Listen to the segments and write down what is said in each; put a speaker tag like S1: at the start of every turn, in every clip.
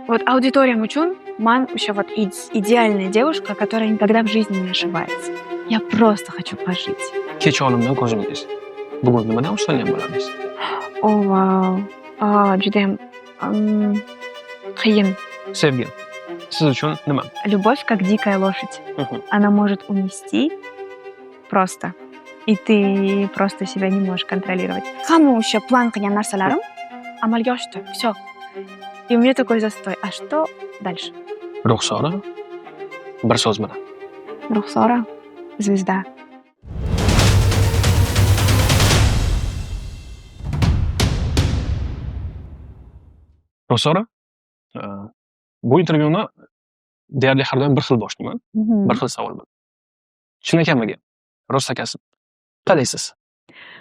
S1: Вот аудиториям uchun man o'sha вот идеальная девушка, которая никогда в жизни не ошибается. Я просто хочу пожить.
S2: Kech olimdan ko'zingiz. Bugun nimadan hoshlangan bo'lasiz?
S1: O, vau. Judayam qiyin.
S2: Sevgi. Siz uchun nima?
S1: Любовь как дикая лошадь. Она может унести просто. И ты просто себя не можешь контролировать. Hamma o'sha plan qilgan narsalarim amalga oshdi. Всё. И у меня такой застой. А что дальше?
S2: Ruxsora bir so'z bilan.
S1: Ruxsora, звезда.
S2: Ruxsora, bu intervyuni deyarli har doim bir xil boshlayman. Bir xil savol bilan. Chinakamiga, rost akasi, qalaysiz?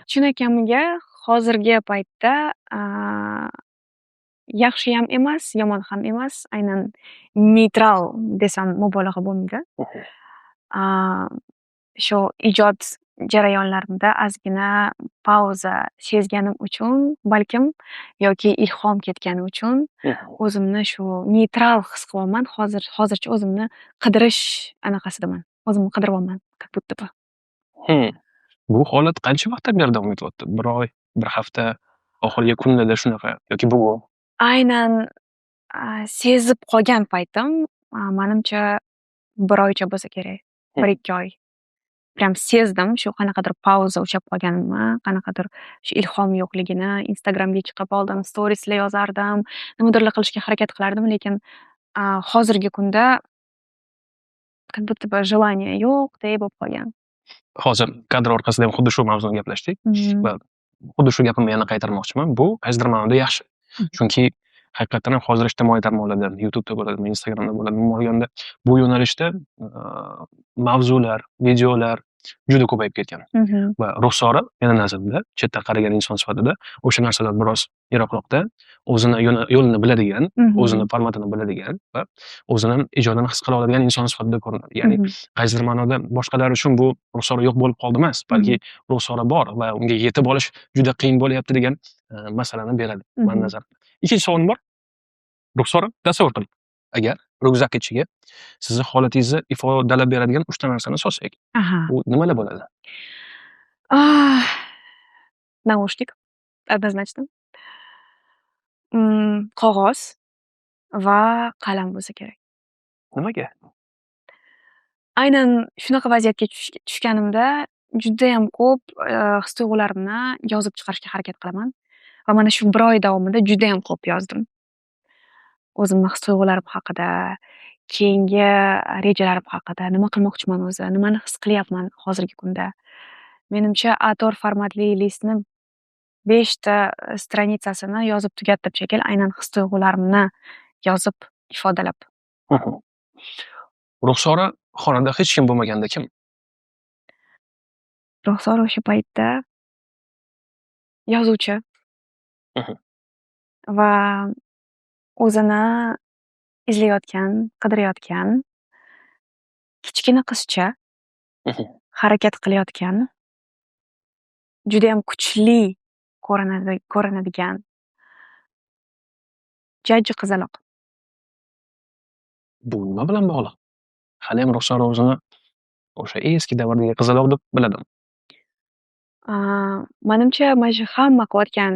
S1: Chinakamiga hozirgi paytda yaxshi ham emas, yomon ham emas. Aynan neytral desam mubolag'a bo'lmaydi. Shu ijod jarayonlarimda ozgina pauza sezganim uchun, balkim yoki ilhom ketgani uchun o'zimni shu neytral his qilyapman. Hozircha o'zimni qidirish anaqasidaman. O'zimni qidiryapman, как будто бы.
S2: Bu holat qancha vaqtdan beri davom etyapti? Bir oy, bir hafta, oxirgi kunlarda shunaqa yoki bugun?
S1: Aynan sezib qolgan paytim, menimcha bir oycha bo'lsa kerak. 1-2 oy. Prям sezdim shu qanaqadir pauza ushlab qolganimni, qanaqadir shu ilhom yo'qligini. Instagramga chiqib oldim, storieslar yozardim, nimadirlar qilishga harakat qilardim, lekin hozirgi kunda как будто бы желание yo'qday bo'lib qolgan.
S2: Hozir kadr orqasida ham xuddi shu mavzuni gaplashdik va xuddi shu gapimni yana qaytarmoqchiman. Bu qaysidir ma'noda yaxshi. Chunki haqiqatan ham hozir ijtimoiy tarmoqlarda, YouTube'da bo'ladimi, Instagramda bo'ladimi, umuman olganda bu yo'nalishda mavzular, videolar juda ko'payib ketgan. Va Ruxsora meni nazarimda chetdan qaragan inson sifatida o'sha narsadan biroz yiroqroqda, o'zini yo'lini biladigan, o'zini formatini biladigan va o'zini ijodini his qila oladigan inson sifatida ko'rinadi. Ya'ni qaysidir ma'noda boshqalar uchun bu Ruxsora yo'q bo'lib qoldi emas, balki Ruxsora bor va unga yetib olish juda qiyin bo'lyapti degan masalani beradi men nazarimda. Ikkinchi savolim bor. Ruxsora, tasavvur qiling. Agar ryukzak ichiga sizni holatingizni ifodalab beradigan 3 ta narsani solsak, bu nimalar bo'ladi?
S1: Naushnik, однозначно. Qog'oz va qalam bo'lsa kerak.
S2: Nimaga?
S1: Aynan shunaqa vaziyatga tushganimda judayam ko'p his-tuyg'ularimni yozib chiqarishga harakat qilaman va mana shu 1 oy davomida judayam ko'p yozdim. O'zimning his-tuyg'ularim haqida, keyingi rejalarim haqida, nima qilmoqchiman o'zi, nimani his qilyapman hozirgi kunda. Menimcha A4 formatli listni 5 ta stranitsasini yozib tugatdim shekil, aynan his-tuyg'ularimni yozib ifodalab.
S2: Ruxsora xonada hech kim bo'lmaganda kim?
S1: Ruxsora o'sha paytda yozuvchi va o'zini izlayotgan, qidirayotgan kichkina qizcha, harakat qilayotgan, judayam kuchli ko'rinadigan jajji qizaloq.
S2: Bu nima bilan bog'liq? Hali ham Ruxsora o'zini o'sha eski davrdagi qizaloq deb biladimi?
S1: Menimcha mana shu hamma qilayotgan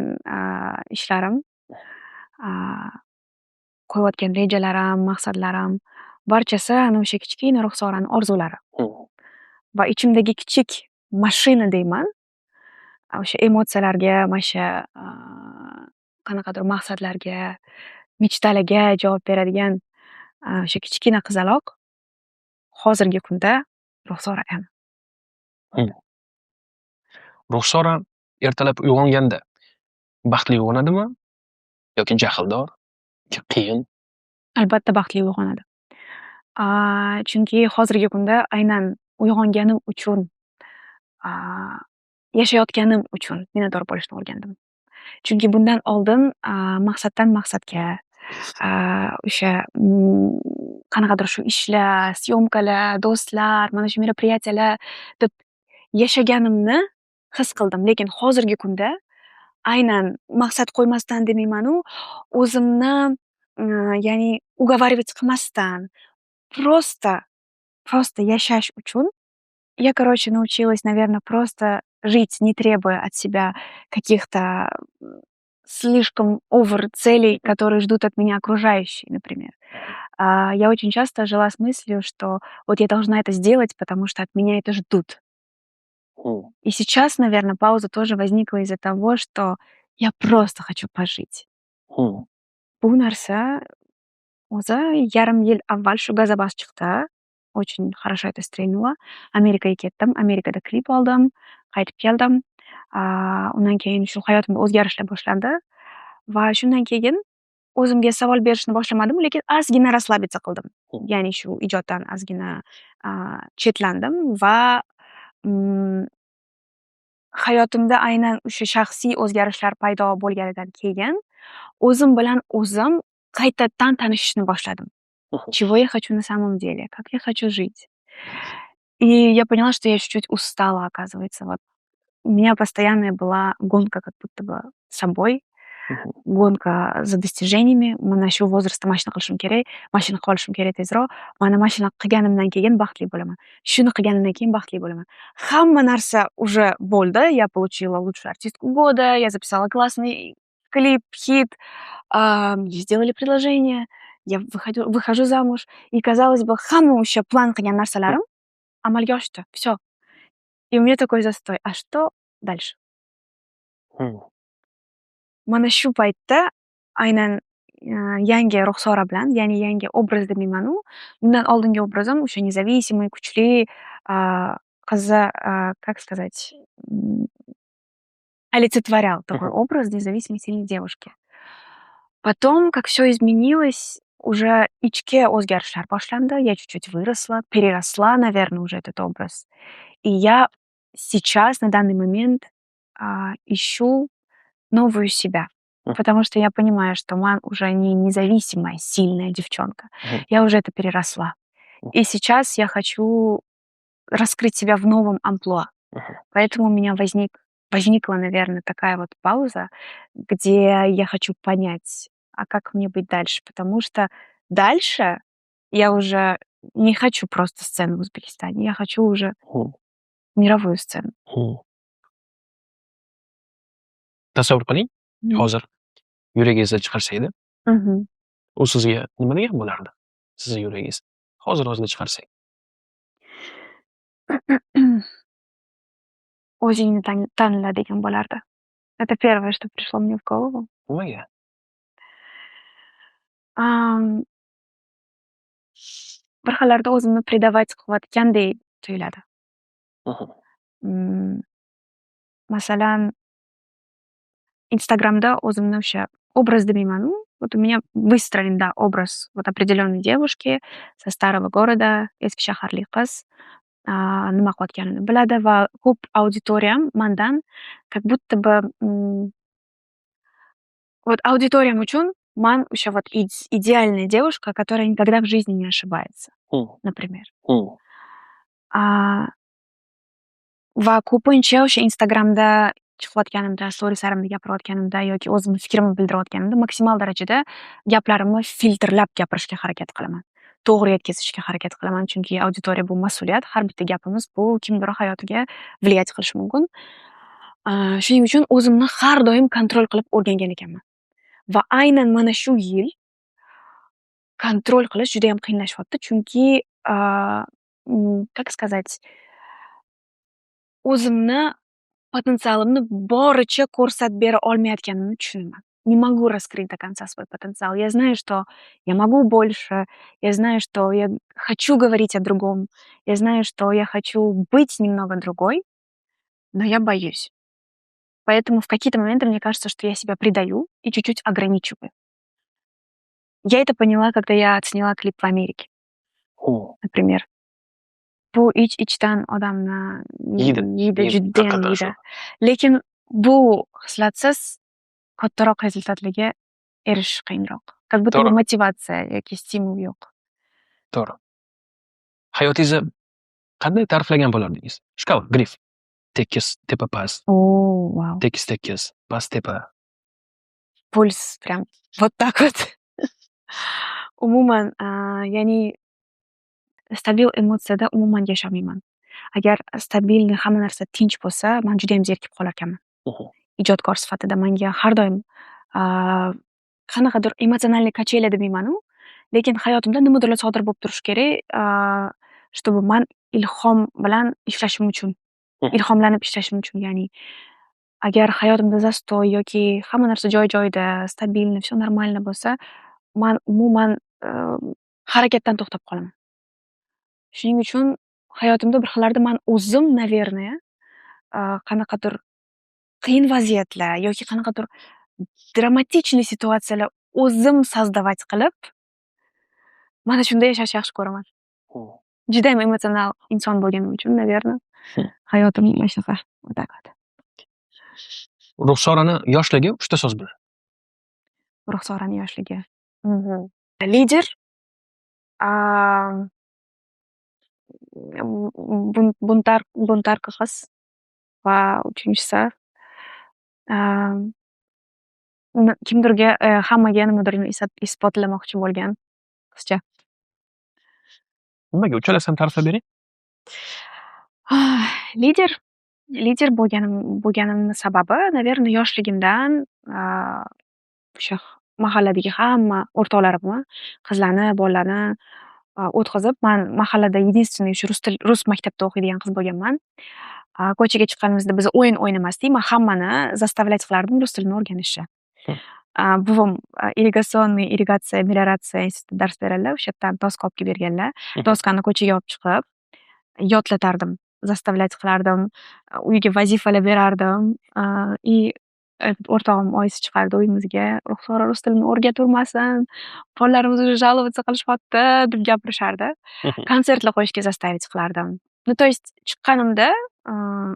S1: ishlarim, qo'yayotgan rejalarim, maqsadlarim barchasi ana o'sha kichkina Ruxsorani orzulari. Va ichimdagi kichik mashina deyman, o'sha emotsiyalarga, mana shu qanaqadir maqsadlarga, mechtalarga javob beradigan o'sha kichkina qizaloq hozirgi kunda Ruxsora M.
S2: Ruxsora ertalab uyg'onganda baxtli uyg'onadimi yoki jahldor, yoki qiyin?
S1: Albatta baxtli uyg'onadi. Chunki hozirgi kunda aynan uyg'onganim uchun, yashayotganim uchun minnatdor bo'lishni o'rgandim. Chunki bundan oldin maqsaddan maqsadga, o'sha qanaqadir shu ishlar, syomkalar, do'stlar, mana shu meropриятиялар deb yashaganimni his qildim. Lekin hozirgi kunda aynan maqsad qo'ymasdan demayman-u, o'zimni ya'ni уговаривать qilmasdan просто yashash uchun я, короче, научилась, наверное, просто жить, не требуя от себя каких-то слишком овер целей, которые ждут от меня окружающие, например. Я очень часто жила с мыслью, что вот я должна это сделать, потому что от меня это ждут. И сейчас, наверное, пауза тоже возникла из-за того, что я просто хочу пожить. Bu narsa o'zi yarim yil avval shu gazabas chiqdi. Очень хорошо это стрельнуло. Amerikaga ketdim. Amerikada klip oldim. Qaytib keldim. Undan keyin shu hayotimda o'zgarishlar boshlandi. Va shundan keyin o'zimga savol berishni boshlamadim, lekin ozgina расслабиться qildim. Ya'ni shu ijoddan ozgina chetlandim va hayotimda aynan o'sha shaxsiy o'zgarishlar paydo bo'lganidan keyin o'zim bilan o'zim qaytadan tanishishni boshladim. Чего я хочу на самом деле, как я хочу жить. И я поняла, что я чуть-чуть устала, оказывается. Вот у меня постоянная была гонка как будто бы с собой, g'onka за достижениями. Mana shu возрастda mashina qilishim kerak, mashina qilib olishim kerak tezroq. Mana mashina qilganimdan keyin baxtli bo'laman. Shuni qilganimdan keyin baxtli bo'laman. Hamma narsa уже bo'ldi. Я получила лучшую артистку года, я записала классный клип, хит, мне сделали предложение, я выхожу замуж. И, казалось бы, hamma o'sha plan qilgan narsalarim amalga oshdi. Всё. И у меня такой застой. А что дальше? Mana shu paytda aynan yangi Ruxsora bilan, ya'ni yangi obraz demayman-u, undan oldingi obrazim o'sha независимый, kuchli, qizi, как сказать, олицетворял такой образ независимой, сильной девушки. Потом, как все изменилось, уже ichki o'zgarishlar boshlandi. Я чуть-чуть выросла, переросла, наверное, уже этот образ. И я сейчас, на данный момент, ищу новую себя. Потому что я понимаю, что man уже не независимая, сильная девчонка. Я уже это переросла. И сейчас я хочу раскрыть себя в новом амплуа. Поэтому у меня возникла, наверное, такая вот пауза, где я хочу понять, а как мне быть дальше. Потому что дальше я уже не хочу просто сцену в Узбекистане, я хочу уже мировую сцену.
S2: Tasavvur qiling, hozir yuragingizdan chiqarsa edi, u sizga nima degan bo'lardi? Sizni yuragingiz hozir o'zini chiqarsak.
S1: O'zingni tanla degan bo'lardi. Это первое, что пришло мне в голову.
S2: Nimaga?
S1: Bir xillarda o'zimni предавать qilayotgandek tuyuladi. Masalan, Instagramda o'zimni o'sha obraz demayman-u, вот у меня выстроен, да, образ вот определенной девушки со старого города, eski shaharli qiz, nima qilayotganini biladi va ko'p auditoriyam mandan как будто бы вот auditoriyam uchun man o'sha вот идеальная девушка, которая никогда в жизни не ошибается, например. Va ko'pincha o'sha Instagramda chiqayotganimda, storieslarimda gapirayotganimda yoki o'zimni fikrimni bildirayotganimda maksimal darajada gaplarimni filtrlab gapirishga harakat qilaman. To'g'ri yetkazishga harakat qilaman, chunki auditoriya bu mas'uliyat. Har bitta gapimiz bu kimdir hayotiga влиять qilishi mumkin. Shuning uchun o'zimni har doim kontrol qilib o'rgangan ekanman. Va aynan mana shu yil kontrol qilish juda ham qiyinlashyapti, chunki как сказать, o'zimni потенциалimni boricha ko'rsatib bera olmayotganimni tushunaman. Не могу раскрыть до конца свой потенциал. Я знаю, что я могу больше, я знаю, что я хочу говорить о другом, я знаю, что я хочу быть немного другой, но я боюсь. Поэтому в какие-то моменты мне кажется, что я себя предаю и чуть-чуть ограничиваю. Я это поняла, когда я отсняла клип в Америке, например. Bu ich-ichdan odamni yeydi, judayam yeydi. Lekin bu hislatsiz kattaroq rezultatlarga erishish qiyinroq. Как будто бы motivatsiya yoki stimul yo'q.
S2: To'g'ri. Hayotingizni qanday ta'riflagan bo'lardingiz? Shkala, grif. Tekis, tepa, past.
S1: Wow.
S2: Tekis, past, tepa.
S1: Пульс прям вот так вот. Umuman, ya'ni stabil emotsiyada umuman yashamayman. Agar stabilniy hamma narsa tinch bo'lsa, man judayam zerikib qolarkanman. Ijodkor sifatida menga har doim a, qanaqadir emotsionalniy kacheli demaymanu, lekin hayotimda nimadirlar sodir bo'lib turishi kerak, чтобы man ilhom bilan ishlashim uchun, ilhomlanib ishlashim uchun, ya'ni agar hayotimda zastoy yoki hamma narsa joy-joyida, stabilniy, всё нормально bo'lsa, man umuman harakatdan to'xtab qolaman. Shuning uchun hayotimda bir xillarda man o'zim, наверное, qanaqadir qiyin vaziyatlar yoki qanaqadir dramatik situatsiyalar o'zim создавать qilib, mana shunda yashashni yaxshi ko'raman. Judayam emotsional inson bo'lganim uchun, наверное, hayotim mana shunaqa o'tadi.
S2: Ruxsorani yoshligi 3 ta so'z bilan.
S1: Ruxsorani yoshligi. Lider, buntar qiz va uchinchisi kimdirga, hammaga nimadirni isbotlamoqchi bo'lgan qizcha.
S2: Nimaga uchalasini ta'riflab bering?
S1: Lider bo'lganimni sababi, наверное, yoshligimdan o'sha mahalladagi hamma o'rtoqlarimni, qizlarni, bolalarni o'tqazib, man mahallada единственный o'sha rus maktabida o'qiydigan qiz bo'lganman. Ko'chaga chiqqanimizda biz o'yin o'ynamasdik, man hammani zastavlять qilardim rus tilini o'rganishga. Buvim irrigatsiya, melioratsiya institutida dars beradilar. O'sha yerdan doska olib kelib berganlar. Doskani ko'chaga olib chiqib, yodlatardim, zastavlять qilardim, uyga vazifalar berardim. O'rtog'im oyisi chiqardi uyimizga, Ruxsora rus tilini o'rgaturmasin, bolalarimiz уже жаловаться qilishyapti deb gapirishardi. Konsertlar qo'yishga zastavить qilardim. Ну, то есть chiqqanimda,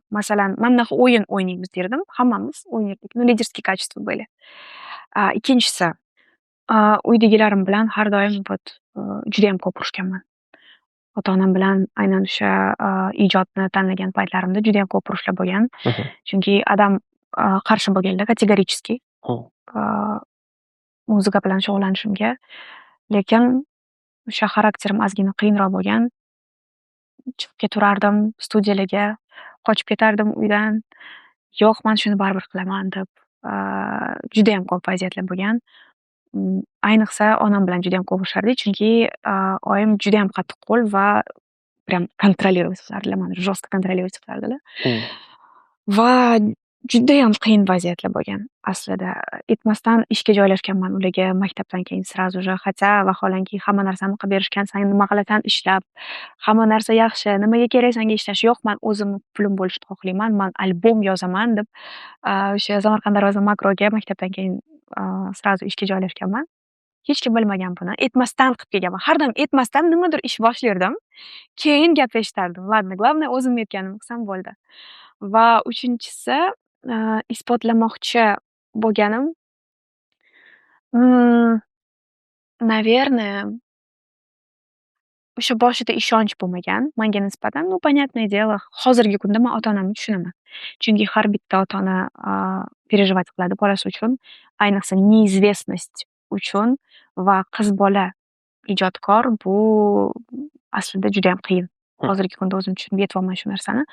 S1: masalan, mana bunaqa o'yin o'ynaymiz derdim. Hammamiz o'ynardik. Ну, лидерские качества были. Ikkinchisi, uydagilarim bilan har doim judayam ko'p urushganman. Ota-onam bilan aynan o'sha ijodni tanlagan paytlarimda judayam ko'p urushlar bo'lgan. Chunki adam qarshi bo'lganlar kategorический muzika bilan shug'ullanishimga. Lekin o'sha xarakterim ozgina qiyinroq bo'lgan. Chiqib keturardim studiyalarga, qochib ketardim uydan. Yo'q, men shuni baribir qilaman deb judayam ko'p vaziyatlar bo'lgan. Ayniqsa onam bilan judayam ko'p urushardik, chunki oyim judayam qattiqqo'l va прям контролировать qilardilar, meni жестко контролировать qilardilar. Va judayam qiyin vaziyatlar bo'lgan aslida. Aytmasdan ishga joylashganman ularga maktabdan keyin сразу же, хотя vaholanki hamma narsani qilib berishgan, sen nima qilasan ishlab, hamma narsa yaxshi, nimaga kerak senga ishlash? Yo'q, men o'zim pulim bo'lishni xohlayman, men albom yozaman deb o'sha Samarqand Darvoza Makroga maktabdan keyin сразу ishga joylashganman. Hech kim bilmagan buni. Aytmasdan qilib kelganman. Har doim aytmasdan nimadir ish boshlardim. Keyin gap eshitardim. Ладно, главное o'zim aytganimni qilsam bo'ldi. Va uchinchisi, isbotlamoqchi bo'lganim, наверное, o'sha boshida ishonch bo'lmagan menga nisbatan. Ну, понятное дело, hozirgi kunda men ota-onamni tushunaman. Chunki har bitta ota-ona переживать qiladi bolasi uchun, ayniqsa неизвестность uchun va qiz bola ijodkor bu aslida juda ham qiyin. Hozirgi kunda o'zim tushunib yetolmayman shu narsani.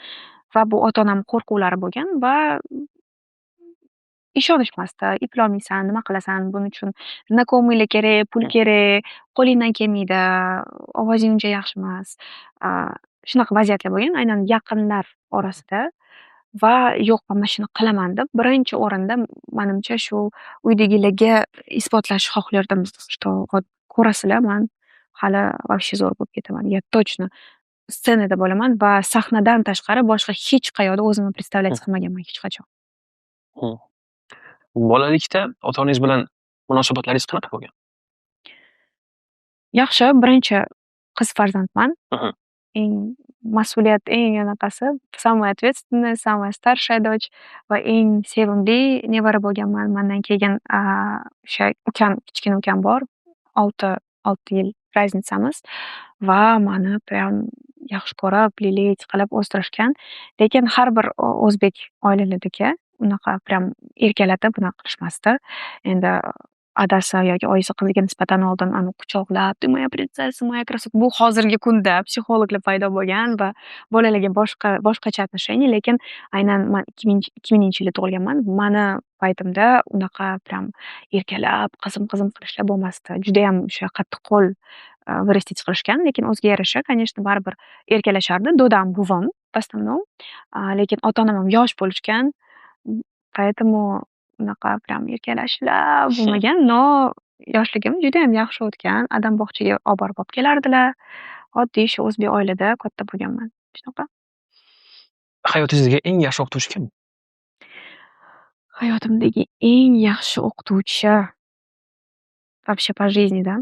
S1: Va bu ota-onam qo'rquvlari bo'lgan va ishonishmasdi. Eplolmaysan, nima qilasan, buning uchun знаковыйlar kerak, pul kerak, qo'lingdan kelmaydi, ovozing uncha yaxshi emas. Shunaqa vaziyatlar bo'lgan, aynan yaqinlar orasida. Va yo'q, men shuni qilaman deb birinchi o'rinda menimcha shu uydagilarga isbotlashni xohlardim, что ko'rasizlar, men hali вообще zo'r bo'lib ketaman. Я точно ssenada bo'laman va sahnadan tashqari boshqa hech qayerda o'zimni представлять qilmaganman hech qachon.
S2: Bolalikda ota-onangiz bilan munosabatlaringiz qanaqa bo'lgan?
S1: Yaxshi, birinchi qiz farzandman. Eng mas'uliyat, eng anaqasi, самая ответственная, самая старшая дочь va eng sevimli nevara bo'lganman. Mendan keyin o'sha ukam, kichkina ukam bor. 6 yil razницamiz va meni prям yaxshi ko'rib, liliyat qilib o'stirishgan. Lekin har bir o'zbek oilalaridagi unaqa prям erkalatib bunaqa qilishmasdi. Endi adasi yoki oyisi qiziga nisbatan oldin quchoqlab "Ты моя принцесса, моя красотка". Bu hozirgi kunda psixologlar paydo bo'lgan va bolalarga boshqacha отношение. Lekin aynan man 2000-chi yilda tug'ilganman. Mani paytimda unaqa прям erkalab, qizim-qizim qilishlar bo'lmasdi. Judayam o'sha qattiqqo'l вырастить qilishgan. Lekin o'ziga yarasha, конечно, baribir erkalashardi. Dodam, buvim в основном. Lekin ota-onam ham yosh bo'lishgan. Поэтому unaqa прям erkalashlar bo'lmagan, no yoshligim judayam yaxshi o'tgan. Adam bog'chaga olib borib olib kelardilar. Oddiy shu o'zbek oilada katta bo'lganman. Shunaqa.
S2: Hayotingizdagi eng yaxshi o'qituvchi kim?
S1: Hayotimdagi eng yaxshi o'qituvchi вообще по жизни, да?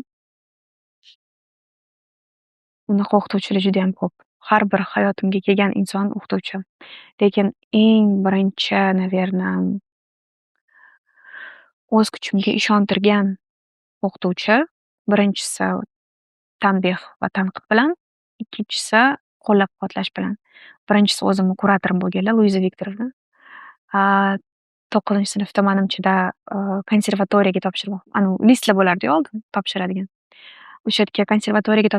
S1: Unaqa o'qituvchilar judayam ko'p. Har bir hayotimga kelgan inson o'qituvchi. Lekin eng birinchi, наверное, o'z kuchimga ishontirgan o'qituvchi. Birinchisi tanbeh va tanqid bilan, ikkinchisi qo'llab-quvvatlash bilan. Birinchisi o'zimni kuratorim bo'lganlar, Luiza Viktorovna. 9-sinfda manimchada konservatoriyaga listlar bo'lardi-yu oldin topshiradigan. O'sha yerga konservatoriyaga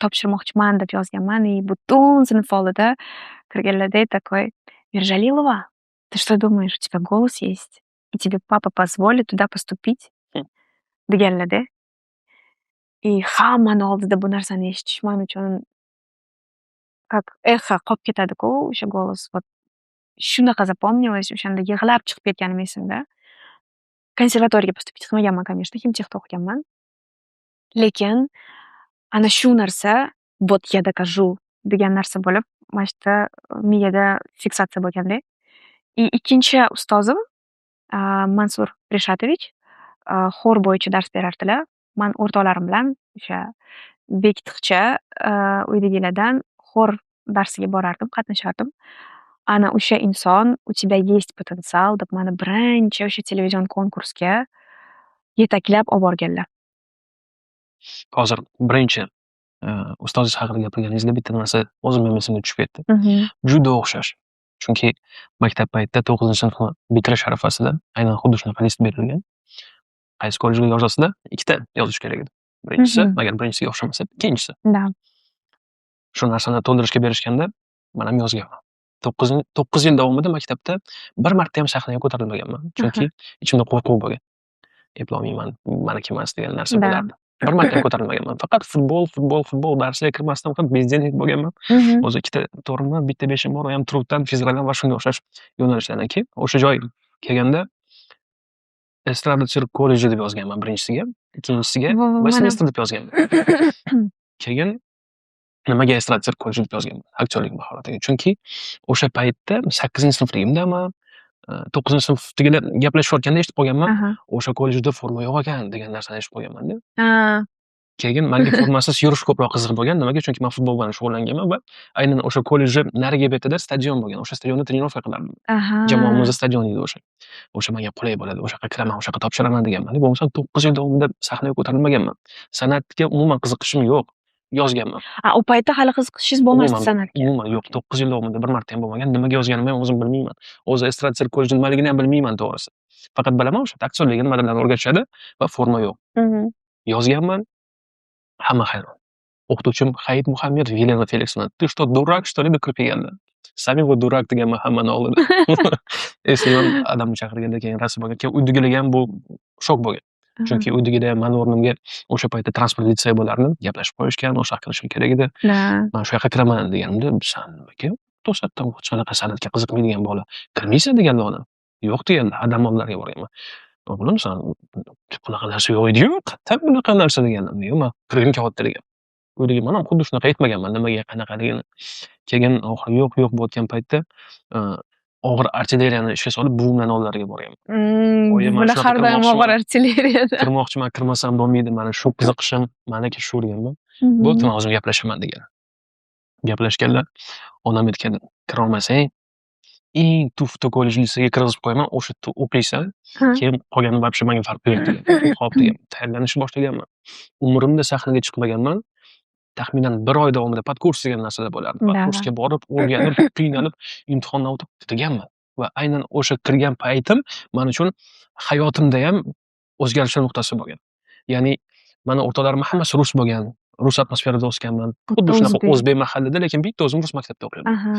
S1: topshirmoqchiman deb yozganman. И butun sinf oldida kirganlarda такой: "Миржалилова, ты что думаешь, у тебя голос есть? И тебе папа позволит туда поступить?" deganlarda. И hammani oldida bu narsani eshitish men uchun как эхо qolib ketadi-ku o'sha голос. Вот shunaqa запомнилось. O'shanda yig'lab chiqib ketganim esimda. Konservatoriyaga поступить qilmaganman, конечно, химтехda o'qiganman. Lekin ana shu narsa "Вот я докажу" degan narsa bo'lib, mana shu yerda miyada fiksatsiya bo'lganda. И ikkinchi ustozim Mansur Rishatovich xor bo'yicha dars berardilar. Men o'rtoqlarim bilan o'sha Bektiqcha uydagilardan xor darsiga borardim, qatnashardim. Ana o'sha inson "У тебя есть потенциал" deb meni birinchi o'sha televizion konkursga yetaklab olib borganlar.
S2: Hozir birinchi ustozingiz haqida gapirganingizda bitta narsa o'zimni ham esimga tushib ketdi. Juda o'xshash. Chunki maktab paytida 9-sinfni bitirish arafasida aynan xuddi shunaqa list berilgan. Qaysi kollejga yozasizlar? Ikkita yozish kerak edi. Birinchisi, agar birinchisiga o'xshamasa, ikkinchisi.
S1: Да.
S2: Shu narsani to'ldirishga berishganda men ham yozganman. 9 yil davomida maktabda bir marta ham sahnaga ko'tarilmaganman. Chunki ichimda qo'rquv bo'lgan. Eplolmayman, maniki emas degan narsa bo'lardi. Bir marta ham ko'tarilmaganman. Faqat futbol darsiga kirmasdan faqat bezdek bo'lganman. O'zi ikkita to'rimdan bitta beshim bor, u ham truddan, fizikdan va shunga o'xshash yo'nalishlardan keyin o'sha joy kelganda Estrada sirk kolleji deb yozganman birinchisiga, ikkinchisiga Westminster deb yozganman. Keyin nimaga Estrada sirk kolleji deb yozganman? Aktyorlik mahoratiga. Chunki o'sha paytda 8-sinfligimdaman, 9-sinfdagilar gaplashayotganda eshitib qolganman. O'sha kollejda forma yo'q ekan degan narsani eshitib qolganman-da. Keyin menga formasiz yurish ko'proq qiziq bo'lgan. Nimaga? Chunki men futbol bilan shug'ullanganman va aynan o'sha kollejda narigi betida stadion bo'lgan. O'sha stadionda trenirovka qilardim. Jamoamiz stadioni edi o'sha. O'sha menga qulay bo'ladi. O'sha yoqqa kiraman, o'sha yoqqa topshiraman deganman. Bo'lmasam 9 yil davomida sahnaga ko'tarilmaganman. San'atga umuman qiziqishim yo'q. Yozganman.
S1: U paytda hali qiziqishingiz bo'lmasdi san'atga.
S2: Umuman yo'q. 9 yil davomida bir marta ham bo'lmagan. Nimaga yozganimni ham o'zim bilmayman. O'zi Estrada sirk kolleji nimaligini ham bilmayman to'g'risi. Faqat bilaman o'sha aktyorlikni nimalarni o'rgatishadi va forma yo'q. Yozganman. Hamma hayron. O'qituvchim Hayit Muhammadov Yelena Felixovna: "Ты что, дурак, что ли?" deb kirib kelganda. "Sami bu durak" deganman hammani oldida. Esimdan odamni chaqirganda keyin rasm bo'lgan. Keyin uydagilarga ham bu shok bo'lgan. Chunki uydagida meni o'rnimga o'sha paytda transport litsey bo'lardi. Gaplashib qo'yishgan, o'sha yoqqa kirishim kerak edi. Men shu yoqqa kiraman deganimda, "San nimaga to'satdan shunaqa san'atga qiziqmaydigan bola kirmaysan" deganlar ona. "Yo'q" deganlar, adam ollariga borganman. "O'g'lim, san bunaqa narsa yo'q edi-yu, qayerdan bunaqa narsa" degandim. "Yo'q, men kirgim kelyapti" degan. Uydagilar men ham xuddi shunaqa aytmaganman, nimaga, qanaqaligini. Keyin oxiri yo'q bo'layotgan paytda og'ir artilleriyani ishga solib buvimlarning oldilariga borganman.
S1: Bular har doim og'ir artilleriyada.
S2: Kirmoqchiman, kirmasam bo'lmaydi, mana shu qiziqishim, maniki shu deganman. Bo'pti, men o'zim gaplashaman degan. Gaplashganlar onam aytgan, "Kira olmasang, eng tufta kollej liseyga kirgizib qo'yaman, o'sha yerda o'qiysan, keyin qolgani вообще menga farq bermaydi" degan. Xo'p degan. Tayyorlanishni boshlaganman. Umrimda sahnaga chiqmaganman. Taxminan 1 oy davomida podkurs degan narsada bo'lardi. Podkursga borib, o'rganib, qiynalib, imtihondan o'tib deganman. Va aynan o'sha kirgan paytim men uchun hayotimda ham o'zgarishlar nuqtasi bo'lgan. Ya'ni mani o'rtoqlarim hammasi rus bo'lgan. Rus atmosferada o'sganman. Xuddi shunaqa
S1: o'zbek.
S2: o'zbek mahallida, lekin bitta o'zim rus maktabda o'qiganman.
S1: Aha.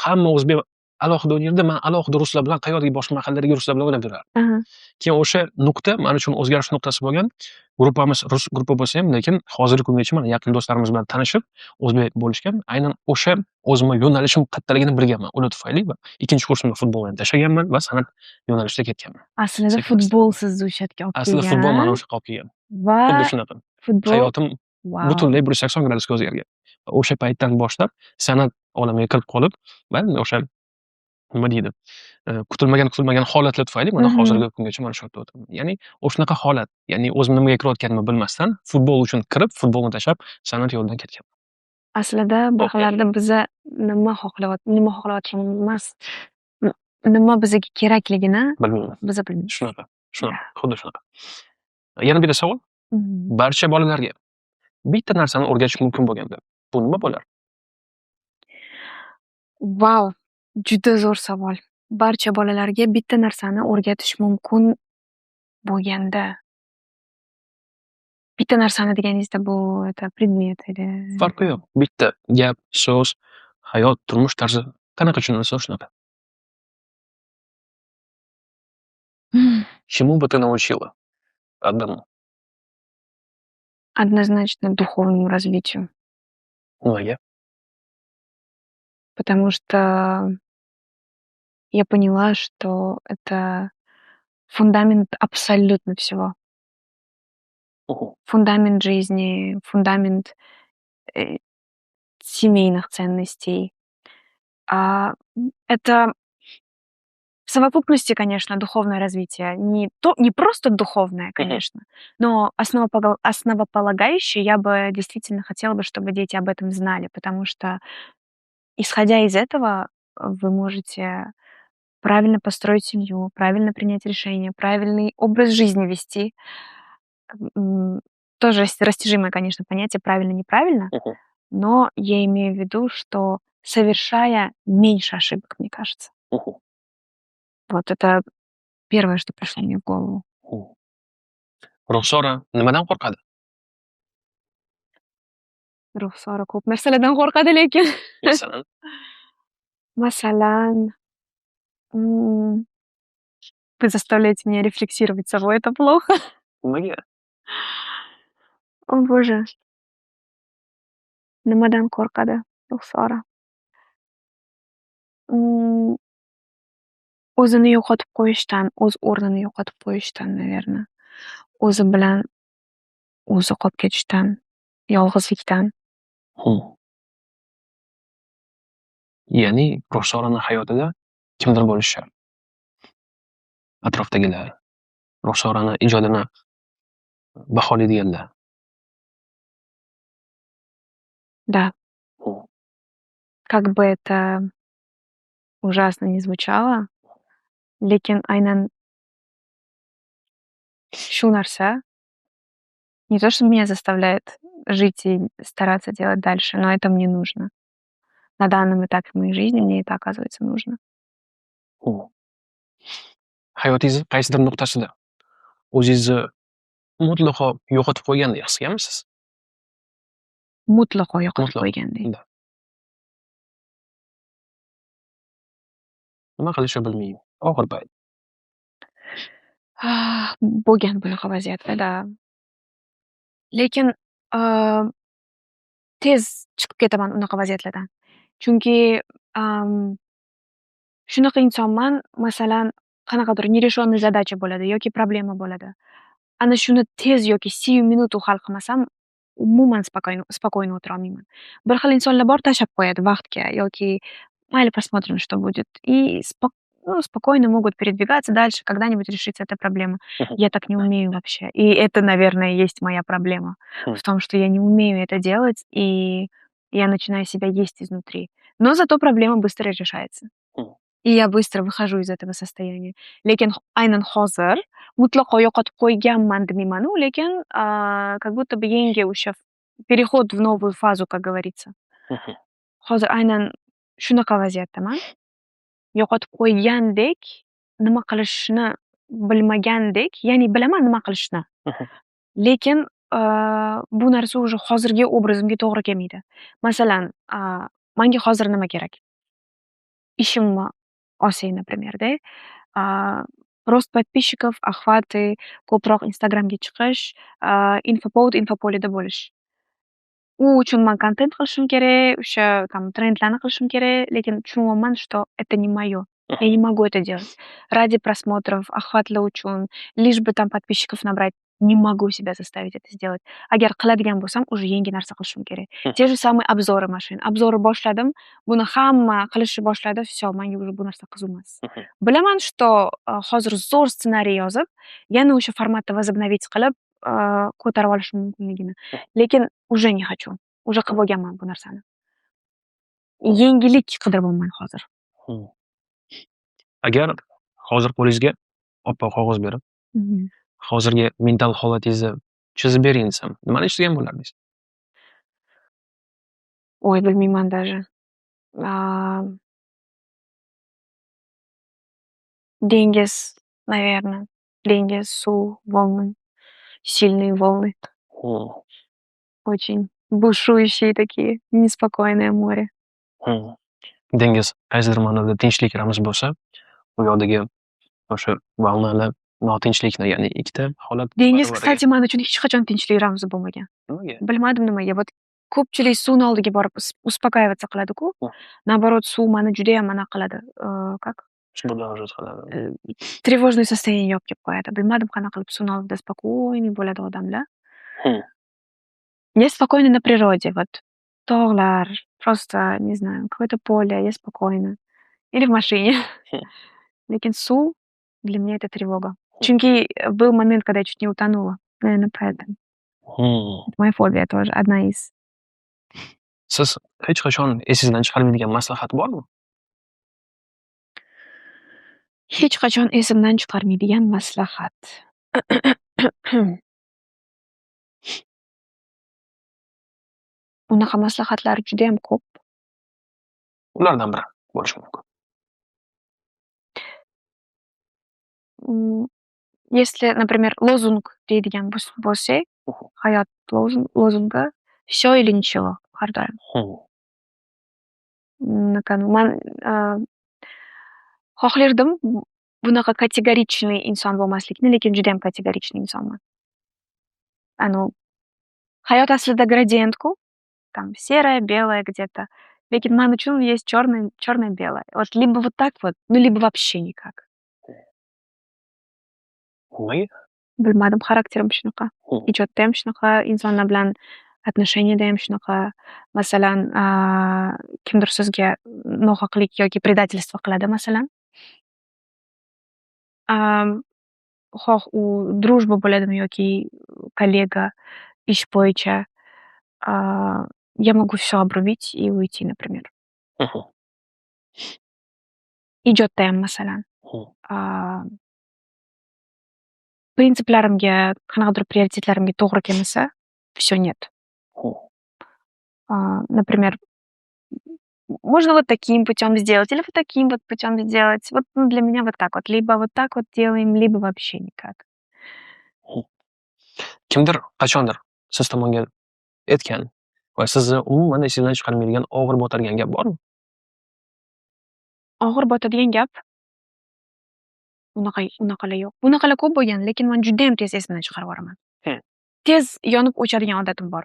S2: Hamma o'zbek alohida o'ynardi, man alohida ruslar bilan qayerdagi boshqa mahalladagi ruslar bilan o'ynab yurardim.
S1: Aha.
S2: Keyin o'sha nuqta mana shu o'zgarish nuqtasi bo'lgan. Gruppamiz rus gruppa bo'lsa ham, lekin hozirgi kungacha mana yaqin do'stlarimiz bilan tanishib, o'zbek bo'lishgan. Aynan o'sha o'zimni yo'nalishim qayerdaligini bilganman. Ular tufayli va ikkinchi kursimda futbolni tashlaganman va san'at yo'nalishida ketganman.
S1: Aslida
S2: Sekin
S1: futbol sizni o'sha yerga olib
S2: Aslida
S1: kelgan.
S2: futbol mani o'sha yoqqa olib kelgan.
S1: Va
S2: Xuddi shunaqa.
S1: futbol
S2: Hayotim
S1: Wow.
S2: butunlay 180 gradusga o'zgargan. Va o'sha paytdan boshlab san'at olamiga kirib qolib, va o'sha nima deydi, kutilmagan holatlar tufayli mana hozirgi kungacha mana shu yerda o'tiribman. Ya'ni o'shanaqa holat, ya'ni o'zim nimaga kirayotganimni bilmasdan futbol uchun kirib, futbolni tashlab san'at yo'lidan ketganman.
S1: Aslida bir xillarda biza nima xohlayotganimiz emas, nima bizga kerakligini
S2: Bilmayman.
S1: biza bilmaymiz.
S2: Shunaqa, xuddi shunaqa. Yana bitta savol. Barcha bolalarga bitta narsani o'rgatish mumkin bo'lganda, bu nima bo'lar?
S1: Vau, juda zo'r savol. Barcha bolalarga bitta narsani o'rgatish mumkin bo'lganda. Bitta narsani deganingizda bu predmet или
S2: Farqi yo'q. Bitta gap, so'z, hayot, turmush tarzi qanaqa tushunilsa shunaqa. Чему бы ты научила одному?
S1: Однозначно духовному развитию.
S2: Nimaga?
S1: Потому что я поняла, что это фундамент абсолютно всего. Фундамент жизни, фундамент семейных ценностей. Это в совокупности, конечно, духовное развитие. Не просто духовное, конечно, но основополагающее. Я бы действительно хотела бы, чтобы дети об этом знали, потому что, исходя из этого, вы можете правильно построить семью, правильно принять решение, правильный образ жизни вести. Тоже растяжимое, конечно, понятие правильно-неправильно, но я имею в виду, что совершая меньше ошибок, мне кажется. Вот это первое, что пришло мне в голову.
S2: Ruxsora nimadan qo'rqadi?
S1: Ruxsora ko'p narsalardan qo'rqadi lekin.
S2: Masalan,
S1: Masalan, вы заставляете меня рефлексировать собой, это плохо.
S2: nimaga?
S1: О боже. Nimadan qo'rqadi Ruxsora? O'zini yo'qotib qo'yishdan, o'z o'rnini yo'qotib qo'yishdan, наверное. O'zi bilan o'zi qolib ketishdan, yolg'izlikdan.
S2: Ya'ni Ruxsorani hayotida kimdir bo'lishi shart. Atrofdagilar, Ruxsorani ijodini baholaydiganlar.
S1: Да. Как бы это ужасно не звучало, lekin aynan shu narsa не то, что меня заставляет жить и стараться делать дальше, но это мне нужно. На данном этапе моей жизни мне это, оказывается, нужно.
S2: Hayotingizni qaysidir nuqtasida o'zingizni mutlaqo yo'qotib qo'ygandek his qilganmisiz?
S1: Mutlaqo yo'qotib qo'ygandek.
S2: Да. Nima qilishni bilmayman. Og'ir payt.
S1: Bo'lgan bunaqa vaziyatda, да. Lekin tez chiqib ketaman unaqa vaziyatlardan. Chunki shunaqa insonman, masalan, qanaqadir нерешенный задача bo'ladi yoki problema bo'ladi. Ana shuni tez yoki сию минуту hal qilmasam, umuman spokойно o'tira olmayman. Bir xil insonlar bor, tashlab qo'yadi vaqtga yoki mayli посмотрим, что будет. И спокойно могут передвигаться дальше, когда-нибудь решится эта проблема. Я так не умею вообще. И это, наверное, есть моя проблема. В том, что я не умею это делать, и я начинаю себя есть изнутри. Но зато проблема быстро решается. И я быстро выхожу из этого состояния. Lekin aynan hozir mutlaqo yo'qotib qo'yganman demayman-u, lekin как будто бы yangi o'sha переход в новую фазу, как говорится. Hozir aynan shunaqa vaziyatdaman. Yo'qotib qo'ygandek nima qilishni bilmagandek, ya'ni bilaman nima qilishni. Lekin bu narsa уже hozirgi obrazimga to'g'ri kelmaydi. Masalan, menga hozir nima kerak? Ishimni olsak, например-da, rost подписчиков, охваты, ko'proq Instagramga chiqish, infopovod, infopolida bo'lish. U uchun men kontent qilishim kerak, o'sha там trendlarni qilishim kerak, lekin tushunyapman, что это не моё. Я не могу это делать. Ради просмотров, охватlar uchun, лишь бы там подписчиков набрать, не могу себя заставить это сделать. Agar qiladigan bo'lsam, уже yangi narsa qilishim kerak. Те же самые обзоры mashin. Обзоры boshladim, buni hamma qilishni boshladi, всё, menga уже bu narsa qiziq emas. Bilaman, что hozir zo'r ssenariy yozib, yana o'sha formatda возобновить qilib, ko'tarib olishim mumkinligini. Lekin уже не хочу. Уже qilib bo'lganman bu narsani. Yengillik qidiryapman hozir.
S2: Agar hozir qo'lingizga oppoq qog'oz berib, hozirgi mental holatingizni chizib bering desam, nimani chizgan bo'lardingiz?
S1: Ой, bilmayman даже. Dengiz, наверное. Dengiz, suv, волны. Сильные волны. Очень бушующие такие, неспокойное море.
S2: Dengiz qaysidir ma'noda tinchlik ramzi bo'lsa, u yoqdagi o'sha valnalar notinchlikni, ya'ni ikkita holat.
S1: Dengiz, kстати, men uchun hech qachon tinchlik ramzi bo'lmagan.
S2: Nimaga?
S1: Bilmadim nimaga. Вот ko'pchilik suvni oldiga borib успокаиваться qiladi-ku. Naborot, suv meni juda ham mana qiladi. Как?
S2: Будоражит qiladi.
S1: Тревожное состояние olib kelib qo'yadi. Bilmadim qanaqa qilib suvni oldida спокойный bo'ladi odamlar. Я спокойна на природе, вот tog'lar, просто, не знаю, какое-то поле, я спокойна. Или в машине. Lekin suv для меня это тревога. Chunki был момент, когда я чуть не утонула. Наверное, поэтому. Моя фобия тоже одна из.
S2: Siz hech qachon esingizdan chiqarmaydigan maslahat bormi?
S1: Hech qachon esimdan chiqarmaydigan maslahat. Unaqa maslahatlar juda ham ko'p.
S2: Ulardan biri bo'lishi mumkin.
S1: Если, например, лозунг deydigan bo'lsak, hayot lozungi всё или ничего har doim. Men xohlardim bunaqa kategorichniy inson bo'lmaslikni, lekin juda ham kategorichniy insonman. Hayot aslida gradiyentku, там серое, белое где-то. Lekin men uchun есть черное, белое. Вот либо вот так вот, ну либо вообще никак.
S2: Nimaga?
S1: Bilmadim, xarakterim shunaqa. Ijodda ham shunaqa, insonlar bilan отношенияda ham shunaqa. Masalan, kimdir sizga nohaqlik yoki предательство qiladi, masalan. Xoh u дружба bo'ladimi yoki kollega ish bo'yicha, я могу всё обрубить и уйти, например. Ijodda ham masalan. Prinsiplarimga, qanaqadir prioritetlarimga to'g'ri kelmasa, всё нет. Например, можно вот таким путем сделать или вот таким вот путем сделать. Вот для меня вот так вот. Либо вот так вот делаем, либо вообще никак.
S2: Kimdir qachondir siz tomonga aytgan va sizni umuman esingizdan chiqarmaydigan og'ir botirgan gap bormi?
S1: Og'ir botadigan gap unaqalar yo'q. Bunaqalar ko'p bo'lgan, lekin men juda ham tez esimdan chiqarib yuboraman. Tez yonib o'chadigan odatim bor.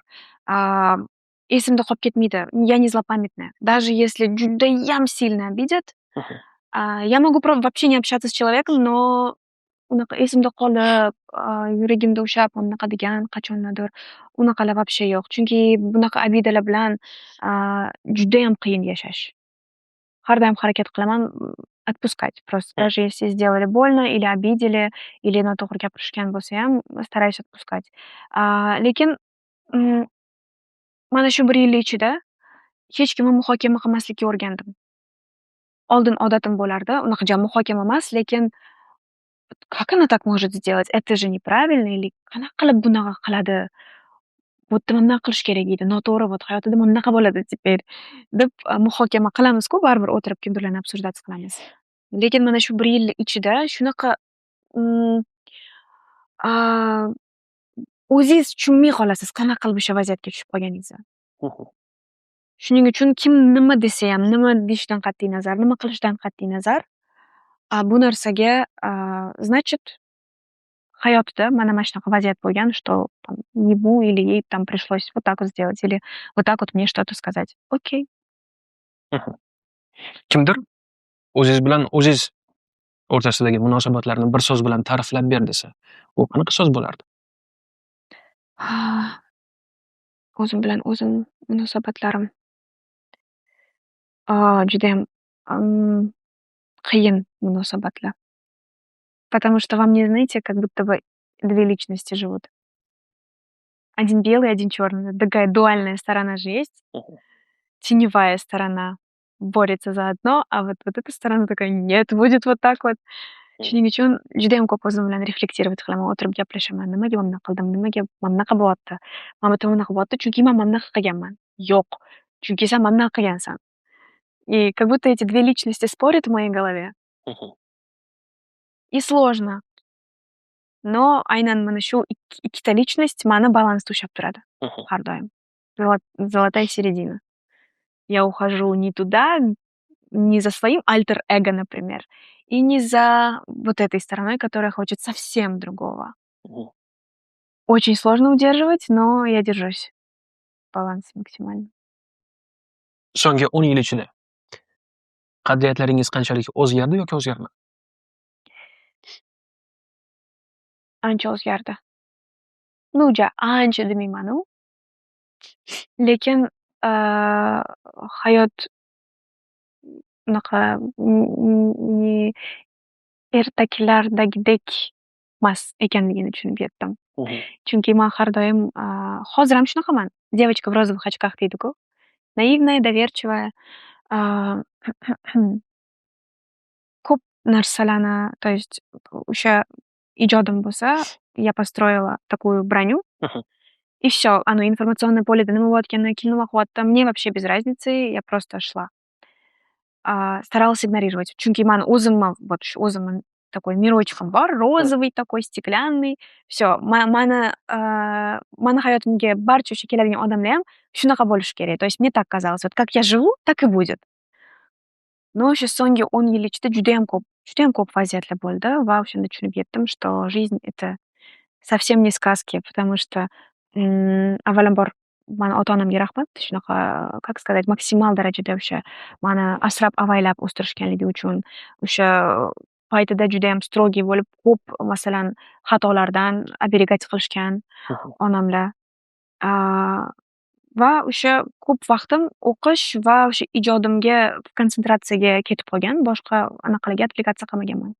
S1: Esimda qolib ketmaydi. Я не злопамятная. Даже если judayam сильно обидят, я могу вообще не общаться с человеком, но unaqa esimda qolib, yuragimda ushlab unaqa degan qachonlardir unaqalar вообще yo'q. Chunki bunaqa obidalar bilan judayam qiyin yashash. Har doim harakat qilaman отпускать. Просто даже если сделали больно или обидели, или noto'g'ri gapirishgan bo'lsa ham стараюсь отпускать. Lekin mana shu 1 yil ichida hech kimni muhokama qilmaslikka o'rgandim. Oldin odatim bo'lardi, unaqa jam muhokama emas, lekin как она так может сделать? Это же неправильно, или qanaqa qilib bunaqa qiladi? Вот nima qilish kerak edi? Noto'g'ri, вот hayotida bunaqa bo'ladi теперь deb muhokama qilamiz-ku, baribir o'tirib kimdir bilan обсуждаться qilamiz. Lekin mana shu 1 yil ichida shunaqa mm, a, o'zingiz tushunmay qolasiz qanaqa qilib o'sha vaziyatga tushib qolganingizni.
S2: Mhm.
S1: Shuning uchun kim nima desayam, nima deyishidan qat'iy nazar, nima qilishidan qat'iy nazar, bu narsaga, значит, hayotida mana shunaqa vaziyat bo'lgan, что там ему или ей там пришлось вот так вот сделать, или вот так вот мне что-то сказать. Окей.
S2: Mhm. Kimdir o'zingiz bilan o'zingiz o'rtasidagi munosabatlarni bir so'z bilan ta'riflab ber desa, u qanaqa so'z bo'lardi?
S1: O'zim bilan o'zim munosabatlarim, judayam, qiyin munosabatlar. Потому что во мне, знаете, как будто бы 2 личности живут. Один белый, один черный. Такая дуальная сторона же есть.
S2: Mhm.
S1: Теневая сторона борется за одно, а вот эта сторона такая: "Нет, будет вот так вот". Shuning uchun judayam ko'p o'zim bilan refleksировать qilaman, o'tirib gaplashaman. Nimaga mana bunaqa qildim? Nimaga mana bunaqa bo'lyapti? Mana bu bunaqa bo'lyapti, chunki man mana bunaqa qilganman. Yo'q, chunki sen mana bunaqa qilgansan. И как будто эти 2 личности спорят в моей голове.
S2: Mhm.
S1: И сложно. Но aynan mana shu ikkita личность mani balansda ushlab turadi
S2: Mhm.
S1: har doim. Золотая середина. Я ухожу не туда, не за своим альтер-эго, например, и не за вот этой стороной, которая хочет совсем другого.
S2: Mhm.
S1: Очень сложно удерживать, но я держусь в балансе максимально.
S2: So'nggi 10 yil ichida qadriyatlaringiz qanchalik o'zgardi yoki o'zgarmadi?
S1: Ancha o'zgardi. Ну, ancha demayman-u, lekin, hayot unaqa ertaklardagidek emas ekanligini tushunib yetdim.
S2: Mhm.
S1: Chunki man har doim, hozir ham shunaqaman. Девочка в розовых очках deydi-ku. Naivная, доверчивая. А, ko'p narsalarni, то есть o'sha ijodim bo'lsa, я построила такую броню,
S2: Mhm.
S1: и всё. Оно информационное полеda nima bo'layotganini, kim nima qilyapti, мне вообще без разницы, я просто шла. Старалась игнорировать. Chunki mani o'zimni, вот shu o'zimni такой мирочком bor, розовый такой, стеклянный. Всё, mani hayotimga barcha o'sha keladigan odamlar ham shunaqa bo'lishi kerak. То есть мне так казалось. Вот как я живу, так и будет. Но o'sha so'nggi 10 yil ichida judayam ko'p vaziyatlar bo'ldi va o'shanda tushunib yetdim, что жизнь — это совсем не сказки, потому что, avvalambor mani ota-onamga rahmat. Shunaqa, как сказать, maksimal darajada o'sha mani asrab-avaylab o'stirishganligi uchun, o'sha paytida judayam strogiy bo'lib, ko'p, masalan, xatolardan оберегать qilishgan
S2: Mhm.
S1: onamlar. Va o'sha ko'p vaqtim o'qish va o'sha ijodimga konsentratsiyaga ketib qolgan. Boshqa anaqalarga отвлекаться qilmaganman.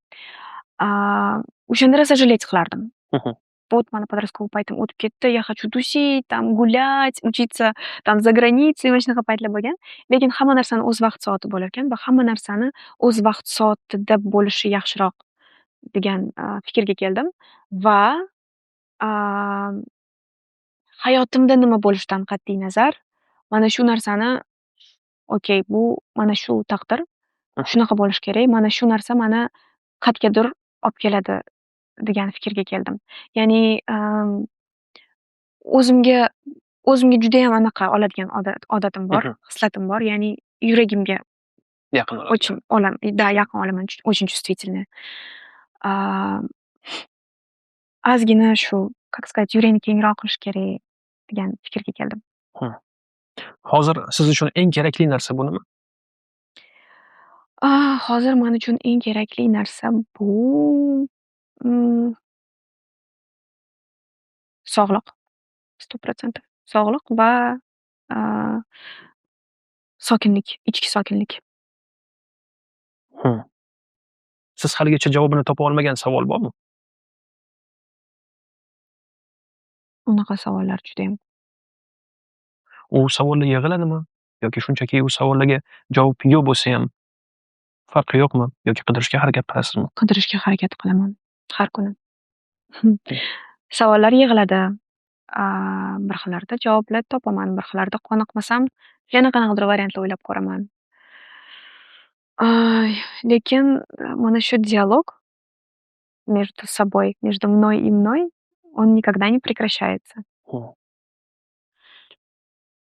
S1: O'shanda rosa жалеть qilardim.
S2: Mhm.
S1: Вот mani подростковый paytim o'tib ketdi, я хочу тусить, там гулять, учиться там за границей, mana shunaqa paytlar bo'lgan. Lekin hamma narsani o'z vaqt soati bo'lar ekan va hamma narsani o'z vaqt soatida bo'lishi yaxshiroq degan, fikrga keldim va, a hayotimda nima bo'lishidan qat'iy nazar, mana shu narsani, okey, bu mana shu taqdir, shunaqa bo'lishi kerak, mana shu narsa mani qayergadir olib keladi degan fikrga keldim. Ya'ni, o'zimga o'zimga judayam anaqa oladigan odatim bor,
S2: Mhm.
S1: xislatim bor. Ya'ni yuragimga
S2: Yaqin oladigan.
S1: да, yaqin olaman, очень чувствительная. Ozgina shu, как сказать, yuragini kengroq qilish kerak degan fikrga keldim.
S2: Hmm. Hozir siz uchun eng kerakli narsa bu nima?
S1: Hozir men uchun eng kerakli narsa bu, mm, sog'liq. 100%. Sog'liq va, a, sokinlik, ichki sokinlik.
S2: Hmm. Siz haligacha javobini topa olmagan savol bormi?
S1: Unaqa savollar judayam.
S2: U savollar yig'iladimi? Yoki shunchaki u savollarga javob yo'q bo'lsa ham farqi yo'qmi? Yoki qidirishga harakat qilasizmi?
S1: Qidirishga harakat qilaman har kuni.
S2: Hmm.
S1: Savollar yig'iladi. Bir xillarda javoblar topaman, bir xillarda qoniqmasam, yana qanaqadir variantlar o'ylab ko'raman. Lekin mana shu dialog между собой, между мной и мной, он никогда не прекращается.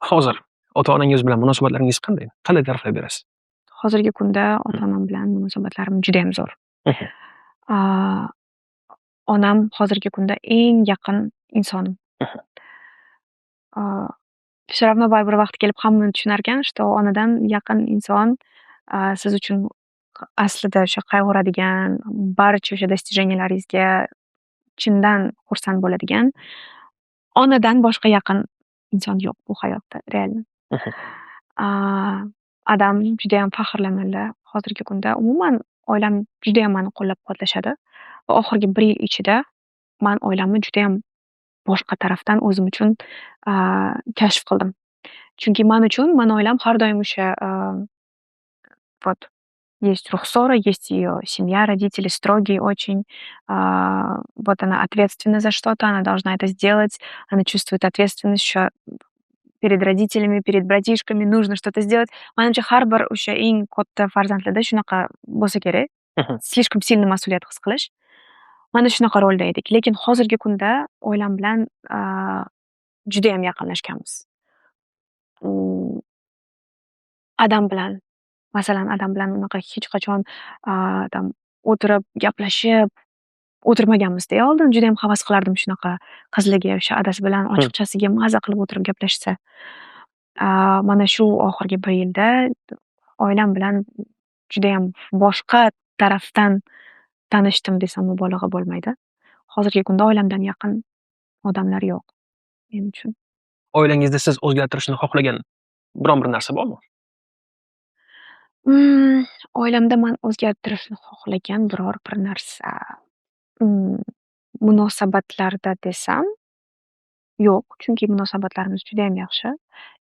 S2: Hozir ota-onangiz bilan munosabatlaringiz qanday? Qanday ta'riflab berasiz?
S1: Hozirgi kunda ota-onam bilan munosabatlarim judayam zo'r. Ah, Onam hozirgi kunda eng yaqin insonim. Ah, Всё равно baribir vaqti kelib hamma tushunarkan, что onadan yaqin inson siz uchun aslida o'sha qayg'uradigan, barcha o'sha достижениялаringizga chindan xursand bo'ladigan onadan boshqa yaqin inson yo'q bu hayotda, реально. Adam judayam faxrlanadi hozirgi kunda. Umuman oilam judayam mani qo'llab-quvvatlashadi va oxirgi 1 yil ichida man oilamni judayam boshqa tarafdan o'zim uchun kashf qildim. Chunki man uchun mani oilam har doim o'sha вот есть Рухсора, есть ее семья, родители строгие очень. Вот она ответственна за что-то, она должна это сделать, она чувствует ответственность еще перед родителями, перед bratishkami, нужно что-то сделать. Manimcha har bir o'sha eng katta farzandlarda shunaqa bo'lsa kerak. Слишком сильно mas'uliyat his qilish. Mana shunaqa rolda edik. Lekin hozirgi kunda oilam bilan judayam yaqinlashganmiz. Adam bilan, masalan, Adam bilan unaqa hech qachon там o'tirib gaplashib o'tirmaganmizda oldin. Judayam havas qilardim shunaqa qizligi o'sha adasi bilan ochiqchasiga maza qilib o'tirib gaplashsa. Mana shu oxirgi 1 yilda oilam bilan judayam boshqa tarafdan tanishdim desam mubolag'a bo'lmaydi. Hozirgi kunda oilamdan yaqin odamlar yo'q men uchun.
S2: Oilangizda siz o'zgartirishni xohlagan biron bir narsa bormi?
S1: Oilamda man o'zgartirishni xohlagan biror bir narsa munosabatlarda desam yo'q, chunki munosabatlarimiz judayam yaxshi.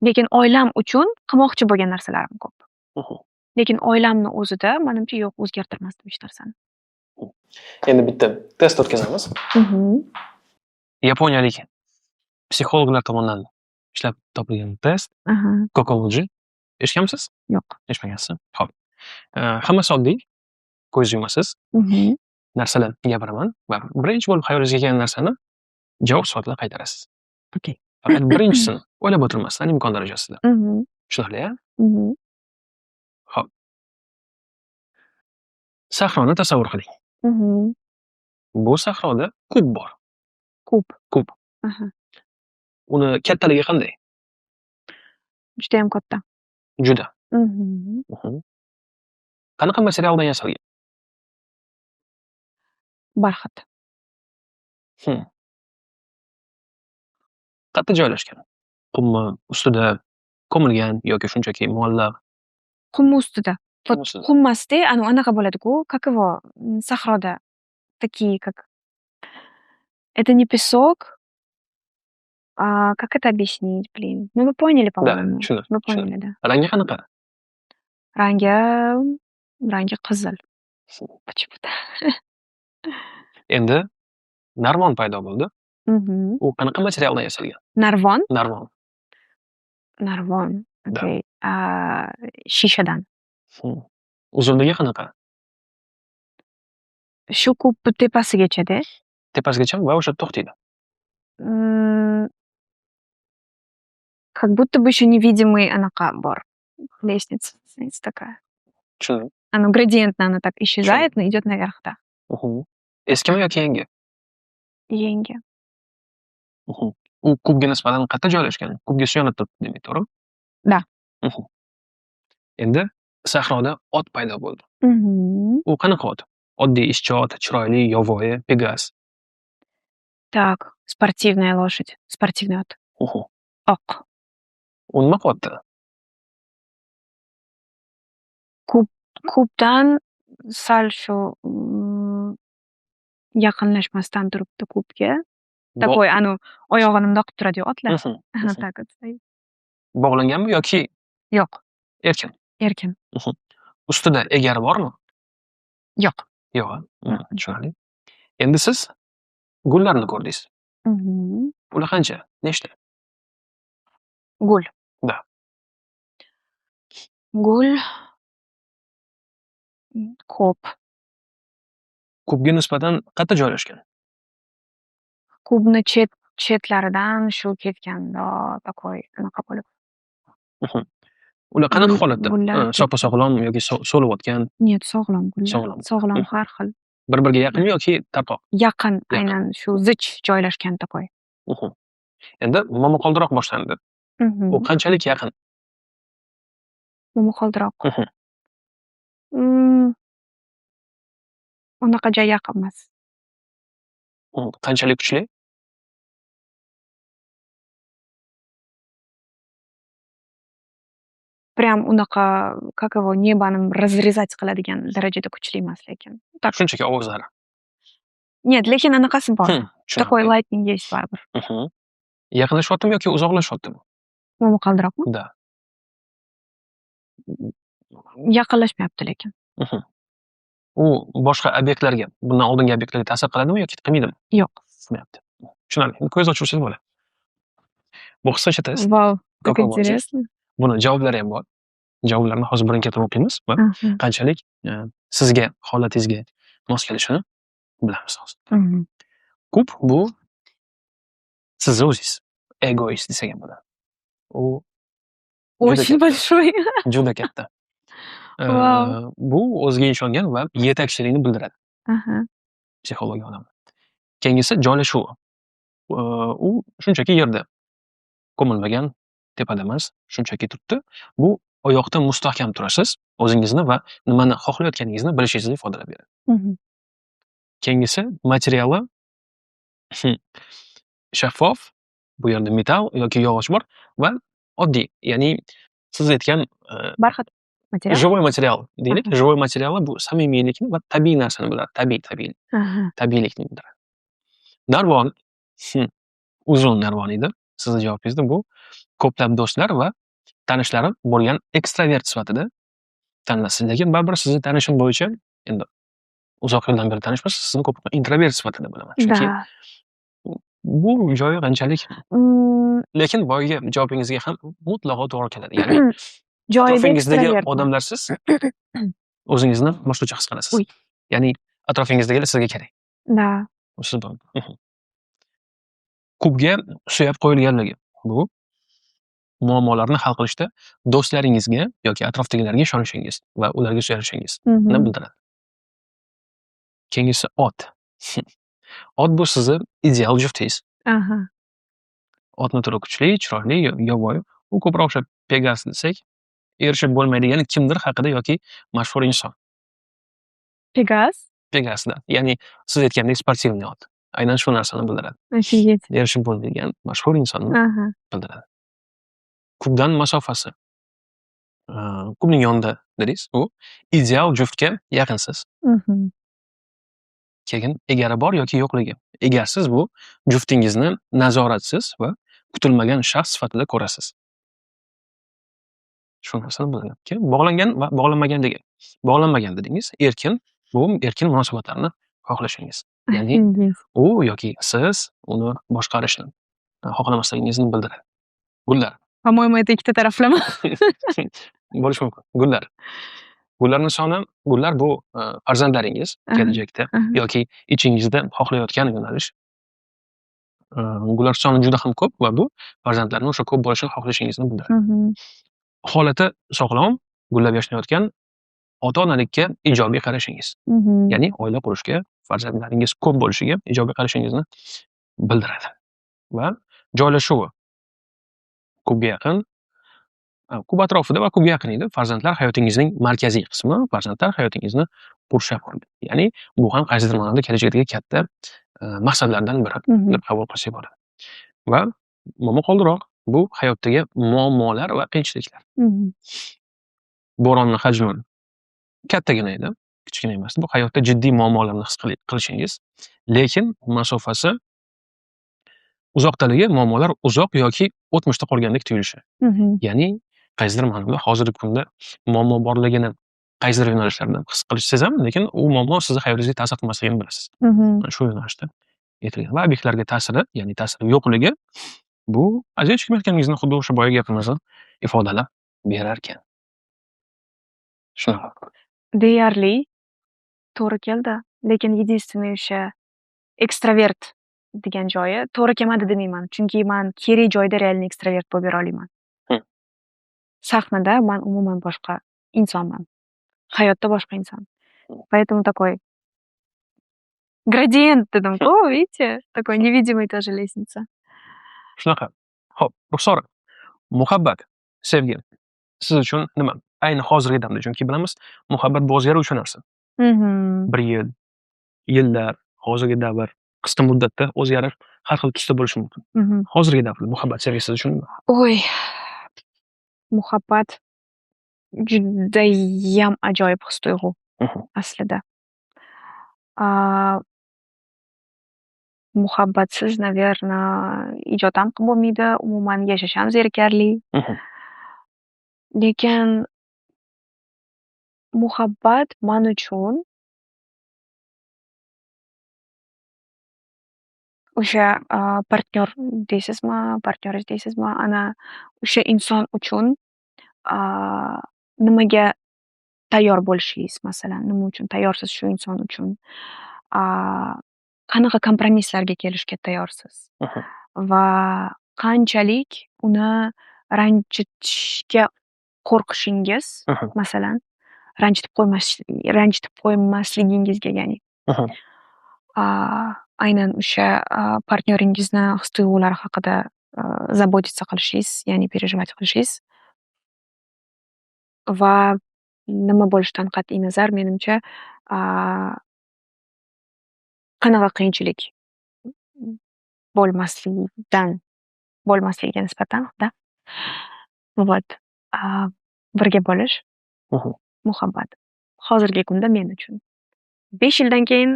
S1: Lekin oilam uchun qilmoqchi bo'lgan narsalarim ko'p. Lekin oilamni o'zida menimcha yo'q, o'zgartirmasdim hech narsani.
S2: Endi bitta test o'tkazamiz. Yaponiyalik psixologlar tomonidan ishlab topilgan test. Kokology. Eshitganmisiz?
S1: Yo'q.
S2: Eshitmagansiz. Xo'p. Hammasi oddiy. Ko'zingizni yumasiz. Narsalar gapiraman va birinchi bo'lib xayolingizga kelgan narsani javob sifatida qaytarasiz.
S1: Okay.
S2: Faqat birinchisini o'ylab o'tirmasdan imkon darajasida. Tushunarli-a? Xo'p. Sahroni tasavvur qiling. Bu sahroda kub bor. Kub. Uni kattaligi qanday?
S1: Judayam katta.
S2: Juda. Qanaqa materialdan yasalgan?
S1: Barxat.
S2: Qayerda joylashgan? Qummi ustida ko'milgan yoki shunchaki muallaq?
S1: Qum ustida.
S2: Qum ustida.
S1: Qum emasda, anaqa bo'ladi-ku, как его, sahroda такие, как это не песок. Как это объяснить, блин? Ну, вы поняли, по-моему.
S2: Да, tushundim.
S1: Вы поняли, да.
S2: Rangi qanaqa?
S1: Rangi qizil. Почему-то.
S2: Endi narvon paydo bo'ldi. U qanaqa materialdan yasalgan?
S1: Narvon?
S2: Narvon.
S1: Okay. Shishadan.
S2: Uzunligi qanaqa?
S1: Shu kub tepasigacha-da.
S2: Tepasigacha va o'sha to'xtaydi.
S1: Как будто бы еще невидимый anaqa bor. Лестница, знаете, такая.
S2: Tushundim.
S1: Оно градиентно, оно так исчезает, но идет наверх, да.
S2: Eskimi yoki yangi?
S1: Yangi.
S2: U kubga nisbatan qayerda joylashgan? Kubga suyanib turibdi, demak, to'g'rimi?
S1: Da.
S2: Endi sahroda ot paydo bo'ldi. U qanaqa ot? Oddiy ishchi ot, chiroyli, yovvoyi, Pegas.
S1: Так, спортивная лошадь. Спортивный ot. Oq.
S2: U nima qilyapti?
S1: Kubdan sal shu yaqinlashmasdan turibdi kubga. Такой, oyog'ini mundoq qilib turadi otlar. Так вот стоит.
S2: Bog'langanmi yoki?
S1: Yo'q.
S2: Erkin.
S1: Erkin.
S2: Ustida egari bormi?
S1: Yo'q.
S2: Yo'q. Tushunarli. Endi siz gullarni ko'rdingiz. Ular qancha? Nechta?
S1: Gul.
S2: Da.
S1: Gul ko'p.
S2: Kubga nisbatan qayerda joylashgan?
S1: Kubni chetlaridan shu ketganda такой anaqa bo'lib.
S2: Ular qanaqa holatda?
S1: Gullar
S2: Soppa-sog'lom yoki so'liwotgan?
S1: Нет, sog'lom gullar.
S2: Sog'lom.
S1: Sog'lom har xil.
S2: Bir-biriga yaqinmi yoki tarqoq?
S1: Yaqin, aynan shu zich joylashgan такой.
S2: Endi momaqaldiroq boshlandi. U qanchalik yaqin?
S1: Momaqaldiroq. Unaqa yaqin emas.
S2: Qanchalik kuchli?
S1: Прям unaqa, как его, nebani разрезать qiladigan darajada kuchli emas lekin.
S2: Shunchaki ovozlari.
S1: Нет, lekin anaqasi bor. Такой
S2: Tushunarli.
S1: lightning есть baribir.
S2: Yaqinlashyaptimi yoki uzoqlashyaptimi?
S1: Momaqaldiroqmi?
S2: Da.
S1: Yaqinlashmayapti lekin.
S2: U boshqa obyektlarga, bundan oldingi obyektlarga ta'sir qiladimi yoki qilmaydimi?
S1: Yo'q.
S2: Qilmayapti. Tushunarli. Ko'z ochuvchi bo'ladi. Bu qisqacha test.
S1: Vau, как
S2: Ko'p ovozi.
S1: интересно.
S2: Buni javoblari ham bor. Javoblarni hozir birin-ketin o'qiymiz va qanchalik sizga, holatingizga mos kelishini bilamiz hozir. Kub bu sizni o'zingiz. Egoist desak ham bo'ladi. U
S1: Очень большой.
S2: juda katta.
S1: Vau.
S2: Bu o'ziga ishongan va yetakchilikni bildiradi. Psixologiya odamda. Keyingisi joylashuvi. U shunchaki yerda ko'milmagan, tepada emas, shunchaki turibdi. Bu oyoqda mustahkam turasiz, o'zingizni va nimani xohlayotganingizni bilishingizni ifodalab beradi. Keyingisi materiali shaffof, bu yerda metall yoki yog'och bor va oddiy, ya'ni siz aytgan
S1: Barxat material.
S2: живой material deylik. Живой materiali bu samimiylikni va tabiiy narsani biladi. Tabiiylikni bildiradi. Narvon uzun narvon edi. Sizni javobingizda bu ko'plab do'stlar va tanishlari bo'lgan ekstravert sifatida tanlasiz. Lekin baribir sizni tanishim bo'yicha, endi uzoq yildan beri tanishmiz, sizni ko'proq introvert sifatida bilaman. Chunki bu joyi qanchalik lekin boyagi javobingizga ham mutlaqo to'g'ri keladi. Ya'ni atrofingizdagi odamlarsiz o'zingizni boshqacha his qilasiz. Ya'ni atrofingizdagilar sizga kerak.
S1: Da.
S2: Kubga suyab qo'yilganligi bu muammolarni hal qilishda do'stlaringizga yoki atrofdagilarga ishonishingiz va ularga suyanishingizni bildiradi. Keyingisi ot. Ot bu sizni ideal juftingiz. Otni turi kuchli, chiroyli, yovvoyi. U ko'proq o'sha Pegas desak, erishib bo'lmaydigan kimdir haqida yoki mashhur inson. Pegasda. Ya'ni siz aytgandek sportivniy ot. Aynan shu narsani bildiradi. Erishib bo'lmaydigan mashhur insonni bildiradi. Kubdan masofasi. Kubning yonida dedingiz, u ideal juftga yaqinsiz. Keyin egari bor yoki yo'qligi. Egarsiz bu juftingizni nazoratsiz va kutilmagan shaxs sifatida ko'rasiz. Shu narsani bildiradi. Keyin bog'langan va bog'lanmagandagi. Bog'lanmagan dedingiz, erkin, bu erkin munosabatlarni xohlashingiz. Ya'ni u yoki siz uni boshqarishni xohlamasligingizni bildiradi. Gullar.
S1: По-моему, это ikkita taraflama.
S2: Bo'lishi mumkin. Gullar. Gullarning soni, gullar bu farzandlaringiz kelajakda yoki ichingizda xohlayotgan yo'nalish. Gullar soni juda ham ko'p va bu farzandlarning o'sha ko'p bo'lishini xohlashingizni bildiradi. Holati sog'lom, gullab yashnayotgan ota-onalikka ijobiy qarashingiz. Ya'ni oila qurishga, farzandlaringiz ko'p bo'lishiga ijobiy qarashingizni bildiradi. Va joylashuvi kubga yaqin, kub atrofida va kubga yaqin edi. Farzandlar hayotingizning markaziy qismi, farzandlar hayotingizni qurshab oladi. Ya'ni bu ham qaysidir ma'noda kelajakdagi katta maqsadlardan biri deb qabul qilsak bo'ladi. Va momaqaldiroq bu hayotdagi muammolar va qiyinchiliklar. Bo'ronning hajmi kattagina edi, kichkina emas. Bu hayotda jiddiy muammolarni his qilishingiz, lekin masofasi uzoqdaligi muammolar uzoq yoki o'tmishda qolgandek tuyulishi. Ya'ni qaysidir ma'noda hozirgi kunda muammo borligini qaysidir yo'nalishlarda his qilishingiz ham, lekin u muammo sizni hayotingizga ta'sir qilmasligini bilasiz. Shu yo'nalishda aytilgan. Va obyektlarga ta'siri, ya'ni ta'siri yo'qligi bu ajoyib chiqmayotganingizni xuddi o'sha boyagi gapimizni ifodalab berar ekan. Shunaqa.
S1: Deyarli to'g'ri keldi. Lekin единственный o'sha ekstravert degan joyi to'g'ri kelmadi demayman. Chunki man kerak joyda реально ekstravert bo'lib yura olmayman.
S2: Hm.
S1: Sahnada man umuman boshqa insonman. Hayotda boshqa inson. Поэтому такой gradient dedim-ku, видите? Такой невидимый тоже лестница.
S2: Shunaqa. Xo'p, Ruxsora, muhabbat, sevgi siz uchun nima? Ayni hozirgi damda, chunki bilamiz, muhabbat bu o'zgaruvchi narsa.
S1: Mhm.
S2: 1 yil, yillar, hozirgi davr, qisqa muddatda o'zgarish har xil tusda bo'lishi mumkin.
S1: Mhm.
S2: Hozirgi davrda muhabbat sevgi siz uchun nima?
S1: Oy, muhabbat judayam ajoyib his-tuyg'u
S2: Mhm.
S1: aslida. Muhabbatsiz, наверное, ijod ham qilib bo'lmaydi, umuman yashash ham zerikarli.
S2: Mhm.
S1: Lekin muhabbat man uchun o'sha partnyor deysizmi, partnyoringiz deysizmi, ana o'sha inson uchun nimaga tayyor bo'lishingiz, masalan, nima uchun tayyorsiz shu inson uchun? Qanaqa kompromisslarga kelishga tayyorsiz?
S2: Mhm.
S1: Va qanchalik uni ranjitishga qo'rqishingiz,
S2: Mhm.
S1: masalan, ranjitib qo'ymasligingizga, ya'ni
S2: Mhm.
S1: aynan o'sha partnyoringizni his-tuyg'ulari haqida заботиться qilishingiz, ya'ni переживать qilishingiz va nima bo'lishidan qat'iy nazar, menimcha, qanaqa qiyinchilik bo'lmasligiga nisbatan-da. Вот. Birga bo'lish
S2: Mhm.
S1: muhabbat. Hozirgi kunda men uchun. 5 yildan keyin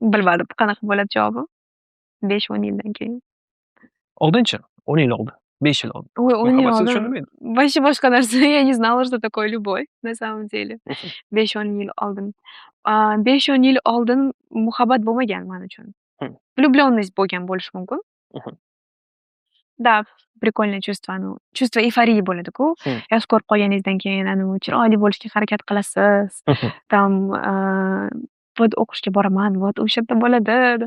S1: bilmadim qanaqa bo'ladi javobim. 5-10 yildan keyin.
S2: Oldinchi? 10 yil oldin, 5 yil oldin.
S1: Ой, 10 yil
S2: Muhabbat siz uchun
S1: oldin
S2: nima edi?
S1: вообще boshqa narsa. Я не знала, что такое любовь на самом деле.
S2: Mhm.
S1: 5-10 yil oldin. 5-10 yil oldin muhabbat bo'lmagan men uchun.
S2: Hmm.
S1: Влюблённость bo'lgan bo'lishi mumkin.
S2: Mhm.
S1: Да, прикольное чувство, чувство эйфории bo'ladi-ku.
S2: Hmm.
S1: Yosh ko'rib qolganingizdan keyin chiroyli bo'lishga harakat qilasiz.
S2: Mhm.
S1: Там вот o'qishga boraman, вот o'sha yerda bo'ladi deb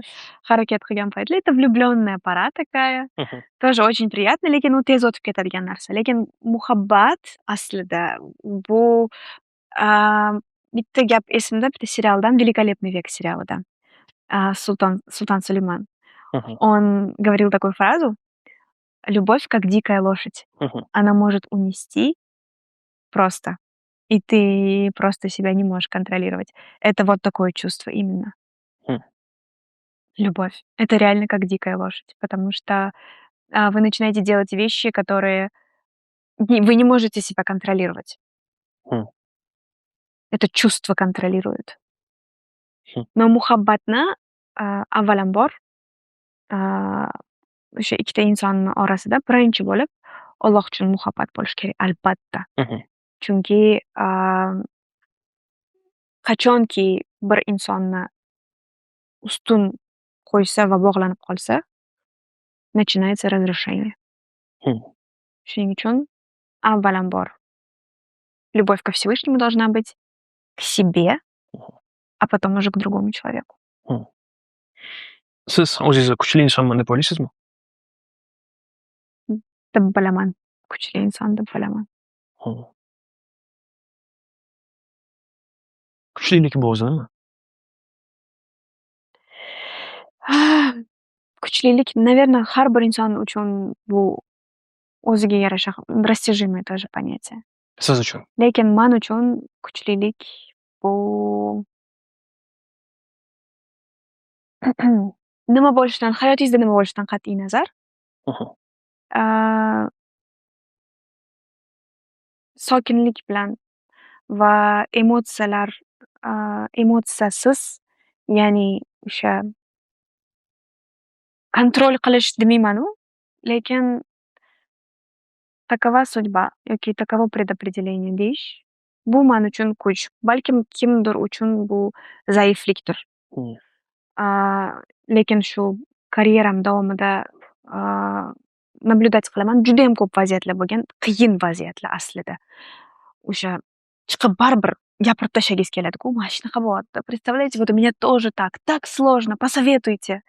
S1: harakat qilgan paytlar. Это влюблённая pora такая.
S2: Mhm.
S1: Тоже очень приятно, lekin u tez o'tib ketadigan narsa. Lekin muhabbat aslida bu bitta gap esimda, bitta serialdan, "Великолепный век" serialidan. Султан Сулейман.
S2: Mhm.
S1: Он говорил такую фразу: "Любовь как дикая лошадь.
S2: Mhm.
S1: Она может унести просто, и ты просто себя не можешь контролировать". Это вот такое чувство именно.
S2: Хм.
S1: Любовь. Это реально как дикая лошадь, потому что вы начинаете делать вещи, которые вы не можете себя контролировать.
S2: Хм.
S1: Это чувство контролирует.
S2: Хм.
S1: Но muhabbatni avvalambor o'sha ikkita insonni orasida birinchi bo'lib Alloh uchun muhabbat bo'lishi kerak, albatta.
S2: Mhm.
S1: Chunki qachonki bir insonni ustun qo'ysa va bog'lanib qolsa, начинается разрушение.
S2: Хм.
S1: Shuning uchun avvalambor любовь ко Всевышнему должна быть, к себе, а потом уже к другому человеку.
S2: Siz o'zingizni kuchli insonman deb o'ylaysizmi?
S1: Deb bilaman. Kuchli inson deb bilaman.
S2: Hmm. Kuchlilik bu o'zi nima?
S1: Kuchlilik, наверное, har bir inson uchun bu o'ziga yarasha растяжимое тоже понятие.
S2: Siz uchun?
S1: Lekin men uchun kuchlilik bu nima bo'lishidan, hayotingizda nima bo'lishidan qat'iy nazar,
S2: Mhm.
S1: sokinlik bilan va emotsiyasiz, ya'ni o'sha kontrol qilish demayman-u, lekin takova судьба yoki takovo предопределение deyish, bu men uchun kuch. Balkim kimdir uchun bu zaiflikdir.
S2: Hmm.
S1: Lekin shu karyeram davomida naблюдать qilaman. Juda ham ko'p vaziyatlar bo'lgan, qiyin vaziyatlar aslida. O'sha chiqib baribir gapirib tashlagingiz keladi-ku, mana shunaqa bo'lyapti. Представляете, вот у меня тоже так сложно, посоветуйте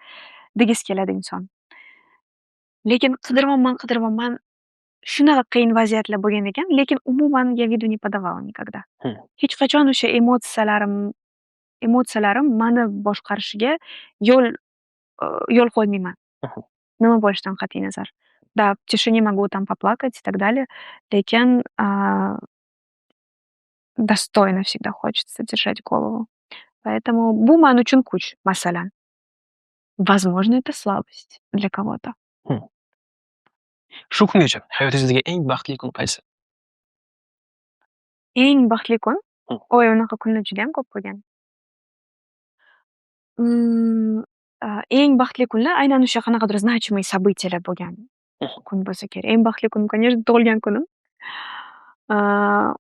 S1: degisi keladi inson. Lekin qidirmanman. Shunaqa qiyin vaziyatlar bo'lgan ekan, lekin umuman я виду не подавала никогда. Hech qachon o'sha emotsiyalarim mani boshqarishiga yo'l qo'ymayman. Nima bo'lishidan qat'iy nazar. Да, в тишине могу там поплакать и так далее, lekin достойно всегда хочется держать голову. Поэтому bu man uchun kuch, masalan. Возможно, это слабость для кого-то.
S2: Shu kungacha hayotingizdagi eng baxtli kun qaysi?
S1: Eng baxtli kun? Oy, unaqa kunlar juda ham ko'p bo'lgan. Eng baxtli kunlar aynan o'sha qanaqadir значимый событиyalar bo'lgan kun bo'lsa kerak. Eng baxtli kunim, конечно, tug'ilgan kunim.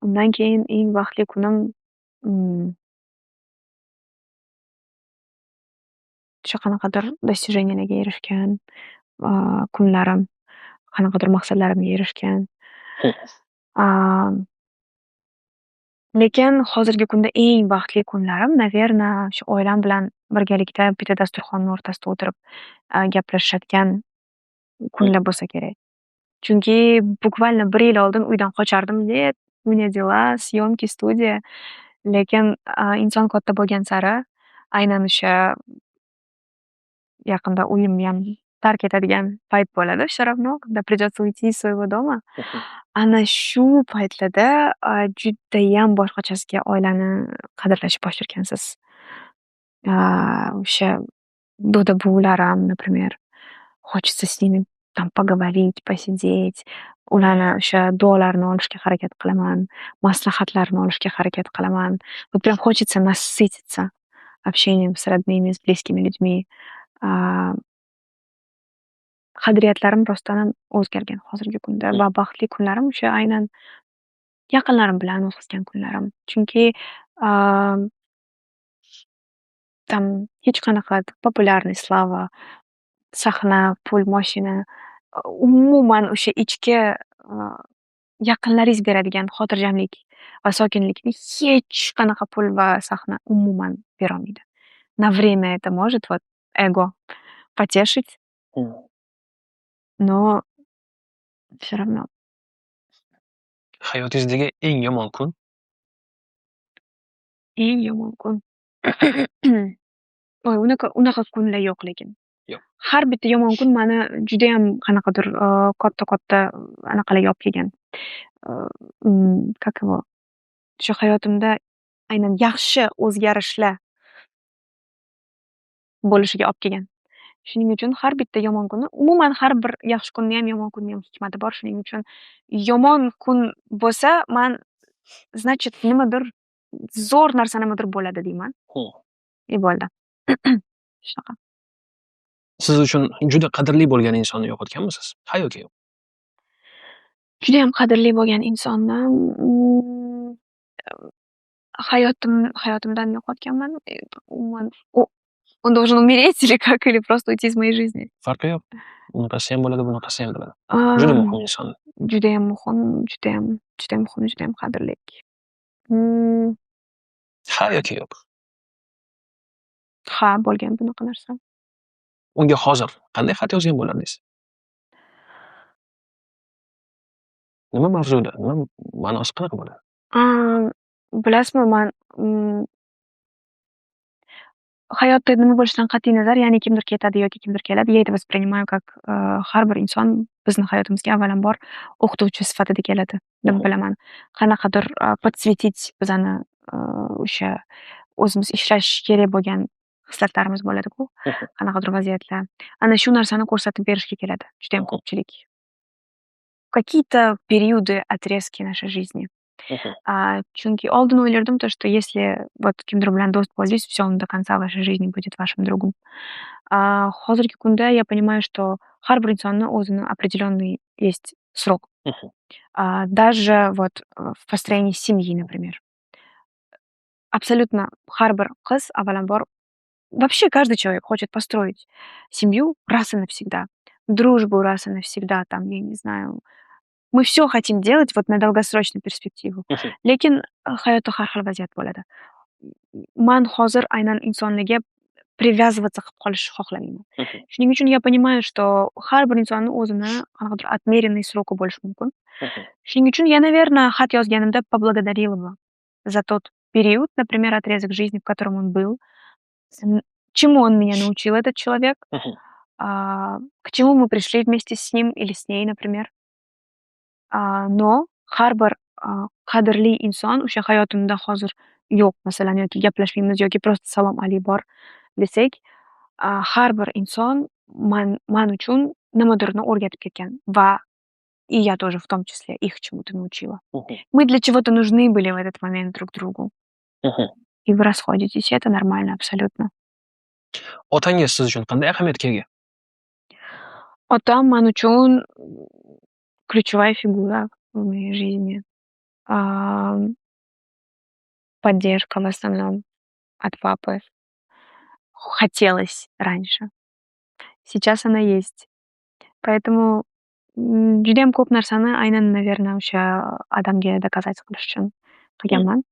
S1: Undan keyin eng baxtli kunim o'sha qanaqadir достижениyalarga erishgan kunlarim, qanaqadir maqsadlarimga erishgan. Lekin hozirgi kunda eng baxtli kunlarim, наверно, shu oilam bilan birgalikda bitta dasturxonning o'rtasida o'tirib gaplashishadigan kunlar bo'lsa kerak. Chunki bukvalno 1 yil oldin uydan qochardim. Нет, у меня дела, съемки, studiya. Lekin inson katta bo'lgan sari aynan o'sha yaqinda uyim ham tark etadigan payt bo'ladi всё равно, когда придется уйти из своего дома. Ana shu paytlarda judayam boshqachasiga oilani qadrlashni boshlagansiz. O'sha do'da buvalarim, например, хочется с nimi там поговорить, посидеть. Ularni o'sha duolarini olishga harakat qilaman, maslahatlarini olishga harakat qilaman. Вот прям хочется насытиться общением с родными, с близкими людьми. Qadriyatlarim rostdan ham o'zgargan hozirgi kunda va baxtli kunlarim o'sha aynan yaqinlarim bilan o'tkazgan kunlarim. Chunki там hech qanaqa populyarность, slava, sahna, pul, mashina, umuman o'sha ichki yaqinlaringiz beradigan xotirjamlik va sokinlikni hech qanaqa pul va sahna umuman berolmaydi. На время это может вот эго потешить, но всё равно.
S2: Hayotingizdagi eng yomon kun?
S1: Eng yomon kun. Voy, unaqa kunlar yo'q lekin.
S2: Yo'q.
S1: Har bitta yomon kun mani judayam qanaqadir katta anaqalarga olib kelgan. Как его? Shu hayotimda aynan yaxshi o'zgarishlar bo'lishiga olib kelgan. Shuning uchun har bitta yomon kunni, umuman har bir yaxshi kunni ham, yomon kunni ham hikmati bor. Shuning uchun yomon kun bo'lsa, man значит nimadir zo'r narsa nimadir bo'ladi deyman. И bo'ldi. Shunaqa.
S2: Siz uchun juda qadrli bo'lgan insonni yo'qotganmisiz? Ha yoki yo'q?
S1: Judayam qadrli bo'lgan insonni hayotimdan yo'qotganman. Umuman он должен умереть или как, или просто уйти из моей жизни.
S2: Farqi yo'q. Unaqasi ham bo'ladi, bunaqasi ham bo'ladi. Juda muhim inson.
S1: Judayam muhim, judayam qadrli.
S2: Ha yoki yo'q?
S1: Ha, bo'lgan bunaqa narsa.
S2: Unga hozir qanday xat yozgan bo'lardingiz? Nima mavzuda? Nima ma'nosi qanaqa bo'ladi?
S1: Bilasizmi, man hayotda nima bo'lishidan qat'iy nazar, ya'ni kimdir ketadi yoki kimdir keladi, я это воспринимаю как har bir inson bizni hayotimizga avvalambor o'qituvchi sifatida keladi deb bilaman. Qanaqadir подсветить bizani o'sha o'zimiz ishlash kerak bo'lgan xislatlarimiz bo'ladi-ku, qanaqadir vaziyatlar. Ana shu narsani ko'rsatib berishga keladi juda ham ko'pchilik. Какие-то периоды, отрезки нашей жизни. Chunki oldin o'ylardim, то, что если вот kimdir bilan do'st bo'ldingiz, всё, он до конца вашей жизни будет вашим другом. Hozirgi kunda я понимаю, что har bir insonni o'zini определенный есть срок. Даже вот в построении семьи, например. Абсолютно har bir qiz avvalambor, вообще каждый человек хочет построить семью раз и навсегда, дружбу раз и навсегда, там, я не знаю, Мы все хотим делать вот на долгосрочную перspektivу. Lekin hayotda har xil vaziyat bo'ladi. Man hozir aynan insonlarga привязываться qilib qolishni xohlamayman. Shuning uchun я понимаю, что har bir insonni o'zini qanaqadir отмеренный сроки bo'lishi mumkin. Shuning uchun я, наверное, xat yozganimda поблагодарила бы за тот период, например, отрезок жизни, в котором он был, чему он меня научил, этот человек, к чему мы пришли вместе с ним или с ней, например. Но har bir qadrli inson o'sha hayotimda hozir yo'q, masalan, yoki gaplashmaymiz yoki просто salom ali bor desak, har bir inson man uchun nimadirni o'rgatib ketgan va и я тоже в том числе их чему-то научила. Мы для чего-то нужны были в этот момент друг другу. И вы расходитесь, и это нормально абсолютно.
S2: Otangiz siz uchun qanday ahamiyatga ega?
S1: Otam man uchun ключевая фигура в моей жизни. Поддержка в основном от папы. Хотелось раньше. Сейчас она есть. Поэтому judayam ko'p narsani aynan, наверное, o'sha odamga доказать qilish uchun qilganman.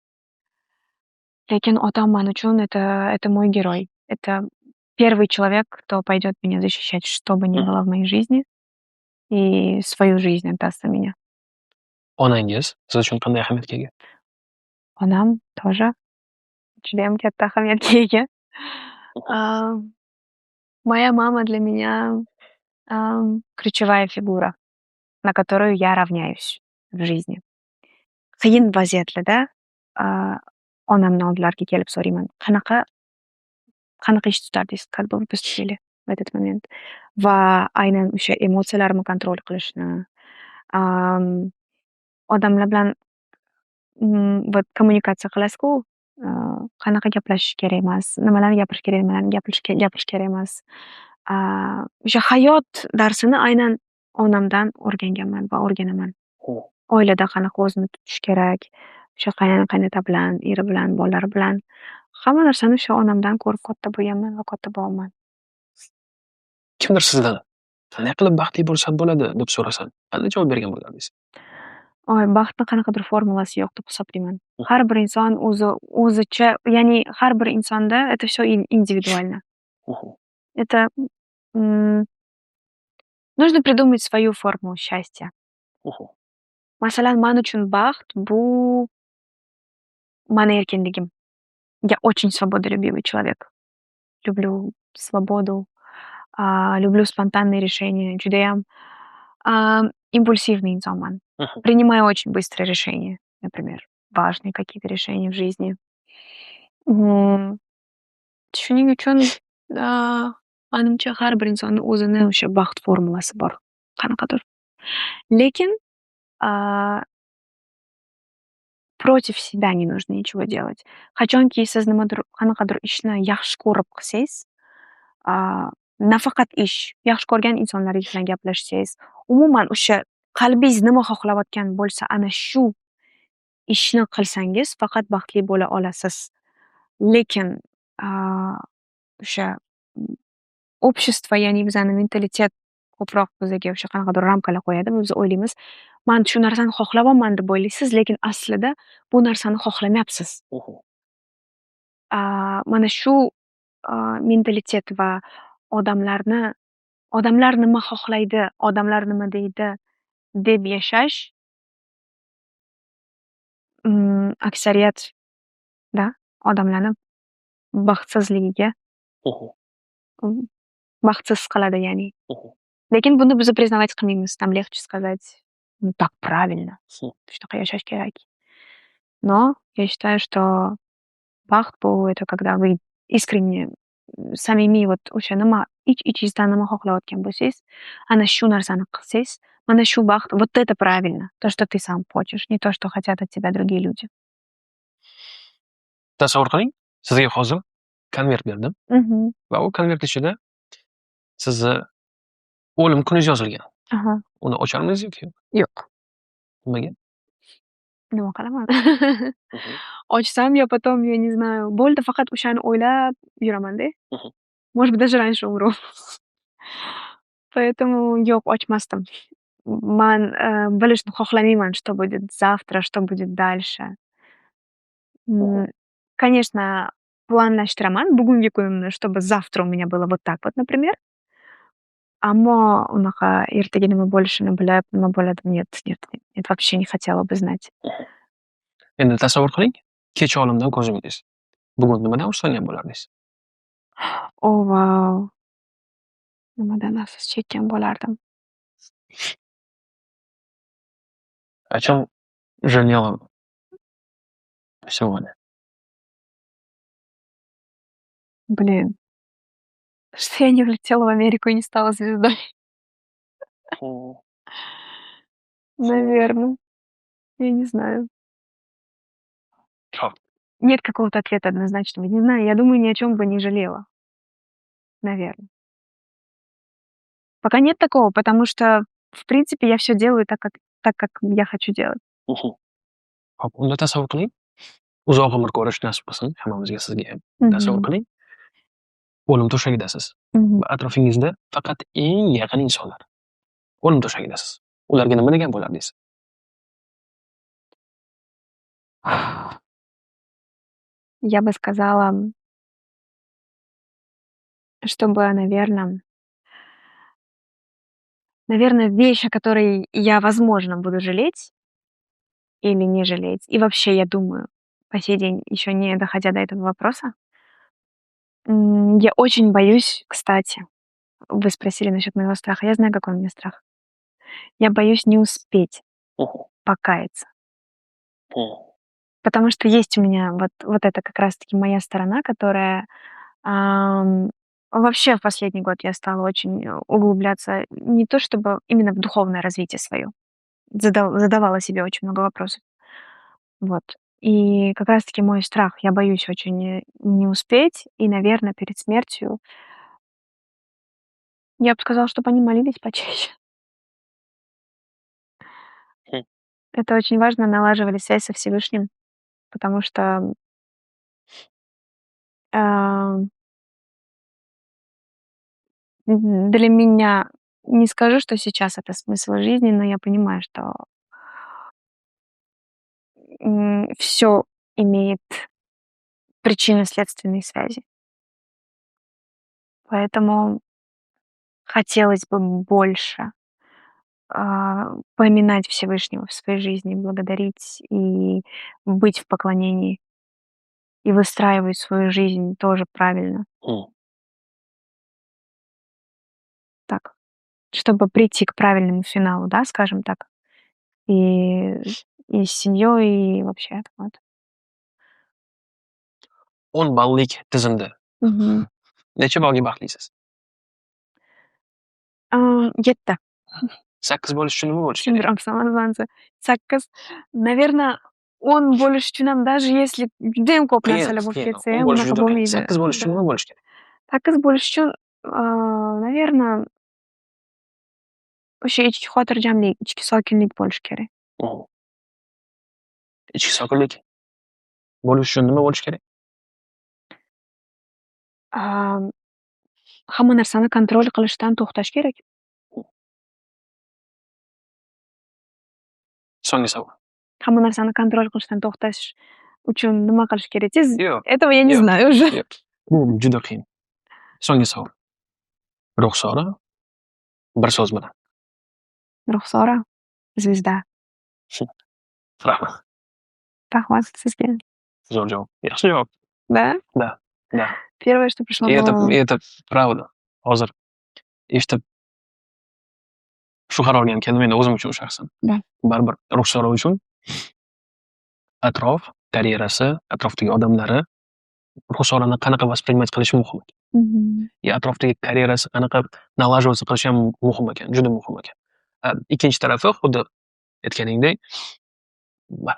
S1: Lekin otam man uchun это мой герой. Это первый человек, кто пойдет меня защищать, что бы ни было в моей жизни, и свою жизнь отдаст за меня.
S2: Onangiz siz uchun qanday ahamiyatga ega?
S1: Onam тоже judayam katta ahamiyatga ega. Моя мама для меня ключевая фигура, на которую я равняюсь в жизни. Qiyin vaziyatlarda onamni oldilariga kelib so'rayman. Qanaqa ish tutardingiz? Как бы вы поступили в этот момент? Va aynan o'sha emotsiyalarimni kontrol qilishni, odamlar bilan вот kommunikatsiya qilasiz-ku, qanaqa gaplashish kerak emas, nimalarni gapirish kerak, nimalarni gapirish kerak emas. O'sha hayot darsini aynan onamdan o'rganganman va o'rganaman. Oilada qanaqa o'zini tutish kerak, o'sha qaynona-qaynota bilan, eri bilan, bolalari bilan hamma narsani o'sha onamdan ko'rib katta bo'lganman va katta bo'laman.
S2: Kimdir sizdan qanday qilib baxtli bo'lsam bo'ladi deb so'rasa, qanday javob bergan bo'lardingiz?
S1: Baxtni qanaqadir formulasi yo'q deb hisoblayman. Har bir inson o'zicha, ya'ni har bir insonda это всё индивидуально. Это нужно придумать свою формулу счастья. Masalan, man uchun baxt bu mani erkinligim. Я очень свободолюбивый человек. Люблю свободу, люблю спонтанные решения. Judayam импульсивный insonman. Принимаю очень быстрые решения, например, важные какие-то решения в жизни. Shuning uchun manimcha har bir insonni o'zini o'sha baxt formulasi bor. Qanaqadir. Lekin против себя не нужно ничего делать. Qachonki siz qanaqadir ishni yaxshi ko'rib qilsangiz, nafaqat ish, yaxshi ko'rgan insonlaringiz bilan gaplashsangiz, umuman o'sha qalbingiz nima xohlayotgan bo'lsa, ana shu ishni qilsangiz faqat baxtli bo'la olasiz. Lekin o'sha общество, ya'ni bizani mentalitet ko'proq bizga o'sha qanaqadir ramkalar qo'yadi. Biz o'ylaymiz, "Man shu narsani xohlayapman" deb o'ylaysiz, lekin aslida bu narsani xohlamayapsiz. Mana shu mentalitet va odamlar nima xohlaydi, odamlar nima deydi deb yashash aksariyatda odamlarni baxtsizligiga baxtsiz qiladi, ya'ni. Lekin buni biz признавать qilmaymiz. Нам легче сказать: "Ну, так правильно. Shunaqa yashash kerak". Но я считаю, что baxt bu это когда вы искренне samimiy вот o'sha nima ich-ichingizdan nima xohlayotgan bo'lsangiz, ana shu narsani qilsangiz, mana shu baxt, вот это правильно. То, что ты сам хочешь, не то, что хотят от тебя другие люди.
S2: Tasavvur qiling, sizga hozir konvert berdim va u konvert ichida sizni o'lim kuningiz yozilgan. Uni ocharmidingiz yoki yo'q?
S1: Yo'q.
S2: Nimaga?
S1: Nima qilaman? Ochsam, я потом, я не знаю, bo'ldi, faqat o'shani o'ylab yuraman-da. Может быть, даже раньше умру. Поэтому yo'q, ochmasdim. bilishni xohlamayman, что будет завтра, что будет дальше. Конечно, planlashtiraman bugungi kunimni, чтобы завтра у меня было вот так вот, например. Ammo unaqa ertaga nima bo'lishini bilib, nima bo'ladi, нет, вообще не хотела бы знать.
S2: Endi tasavvur qiling, kecha olamdan ko'z yumdingiz. Bugun nimadan xursandgan bo'lardingiz?
S1: O, vau! Nimadan afsus chekkan bo'lardim.
S2: О чем жалела сегодня?
S1: Блин, что я не улетела в Америку и не стала звездой. Наверно. Я не знаю.
S2: Что?
S1: Нет какого-то ответа однозначного. Не знаю, я думаю, ни о чем бы не жалела. Наверно. Пока нет такого, потому что, в принципе, я все делаю так, как я хочу делать.
S2: Hop, unda tasavvur qiling, uzoq umr ko'rish nasib qilsin hammamizga, sizga ham. Tasavvur qiling, o'lim to'shagidasiz va atrofingizda faqat eng yaqin insonlar. O'lim to'shagidasiz. Ularga nima degan bo'lardingiz?
S1: Я бы сказала, чтобы, наверно, вещь, о которой я, возможно, буду жалеть или не жалеть, и вообще, я думаю, по сей день, еще не доходя до этого вопроса, я очень боюсь, кстати, вы спросили насчет моего страха. Я знаю, какой у меня страх. Я боюсь не успеть покаяться. Потому что есть у меня вот это как раз-таки моя сторона, которая, вообще в последний год я стала очень углубляться не то чтобы именно в духовное развитие свое. Задавала себе очень много вопросов. Вот. И как раз-таки мой страх, я боюсь очень не успеть, и, наверно, перед смертью я бы сказала, чтобы они молились почаще. Это очень важно, налаживали связь со Всевышним, потому что, а, для меня, не скажу, что сейчас это смысл жизни, но я понимаю, что, всё имеет причинно-следственные связи. Поэтому хотелось бы больше, поминать Всевышнего в своей жизни, благодарить и быть в поклонении, и выстраивать свою жизнь тоже правильно. Так, чтобы прийти к правильному финалу, да, скажем так. И с семьей, и вообще вот.
S2: 10 ballik tizimda necha balga baxtlisiz?
S1: 7.
S2: 8 bo'lish uchun nima bo'lishi kerak?
S1: Sindrom самозванца. 8. Наверно, он bo'lish uchun ham даже если judayam ko'p narsalar bo'lib ketsa
S2: 10
S1: ham
S2: bo'lish
S1: unaqa
S2: juda qiyin.
S1: bo'lmaydi.
S2: 8 bo'lish uchun nima bo'lishi kerak?
S1: 8 bo'lish uchun, наверно, o'sha ichki xotirjamlik, ichki sokinlik bo'lishi kerak.
S2: Ichki sokinlik bo'lish uchun nima bo'lishi kerak?
S1: Hamma narsani kontrol qilishdan to'xtash kerak.
S2: So'nggi savol.
S1: Hamma narsani kontrol qilishdan to'xtash uchun nima qilish kerak?
S2: Yo'q.
S1: Этого я не знаю уже.
S2: Yo'q. Bu juda qiyin. So'nggi savol. Ruxsora bir so'z bilan.
S1: Ruxsora, звезда.
S2: Rahmat.
S1: Rahmat sizga.
S2: Zo'r javob. Yaxshi javob.
S1: Да?
S2: Да. Да.
S1: Первое, что пришло
S2: И
S1: в голову.
S2: это правда. Hozir eshitib shu qarorga ham keldim endi o'zim uchun shaxsan.
S1: Да.
S2: Baribir Ruxsora uchun atrof, karyerasi, atrofdagi odamlari Ruxsorani qanaqa воспринимать qilishi muhim. И atrofdagi karyerasi qanaqa налаживаться qilishi ham muhim ekan, juda muhim ekan. Ikkinchi tarafi xuddi aytganingdek,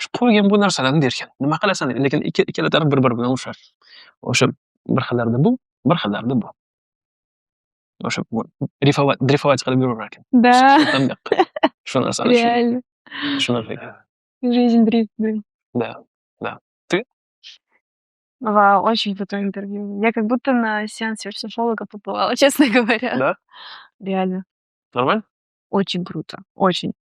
S2: shu qo'ygan bu narsalarni derkan, nima qilasan? Lekin ikkala taraf bir-biri bilan urushar. O'sha bir xillarda bu, bir xillarda bu. O'sha дрейфовать qilib yuraverar ekan.
S1: Да.
S2: Shu narsani
S1: Реально.
S2: shunaqa ekan.
S1: Жизнь дрифт, блин.
S2: Да, да. Ты?
S1: Вау, очень крутое интервью. Я как будто на сеансе у психолога побывала, честно говоря.
S2: Да?
S1: Реально.
S2: Нормально?
S1: Очень круто, очень.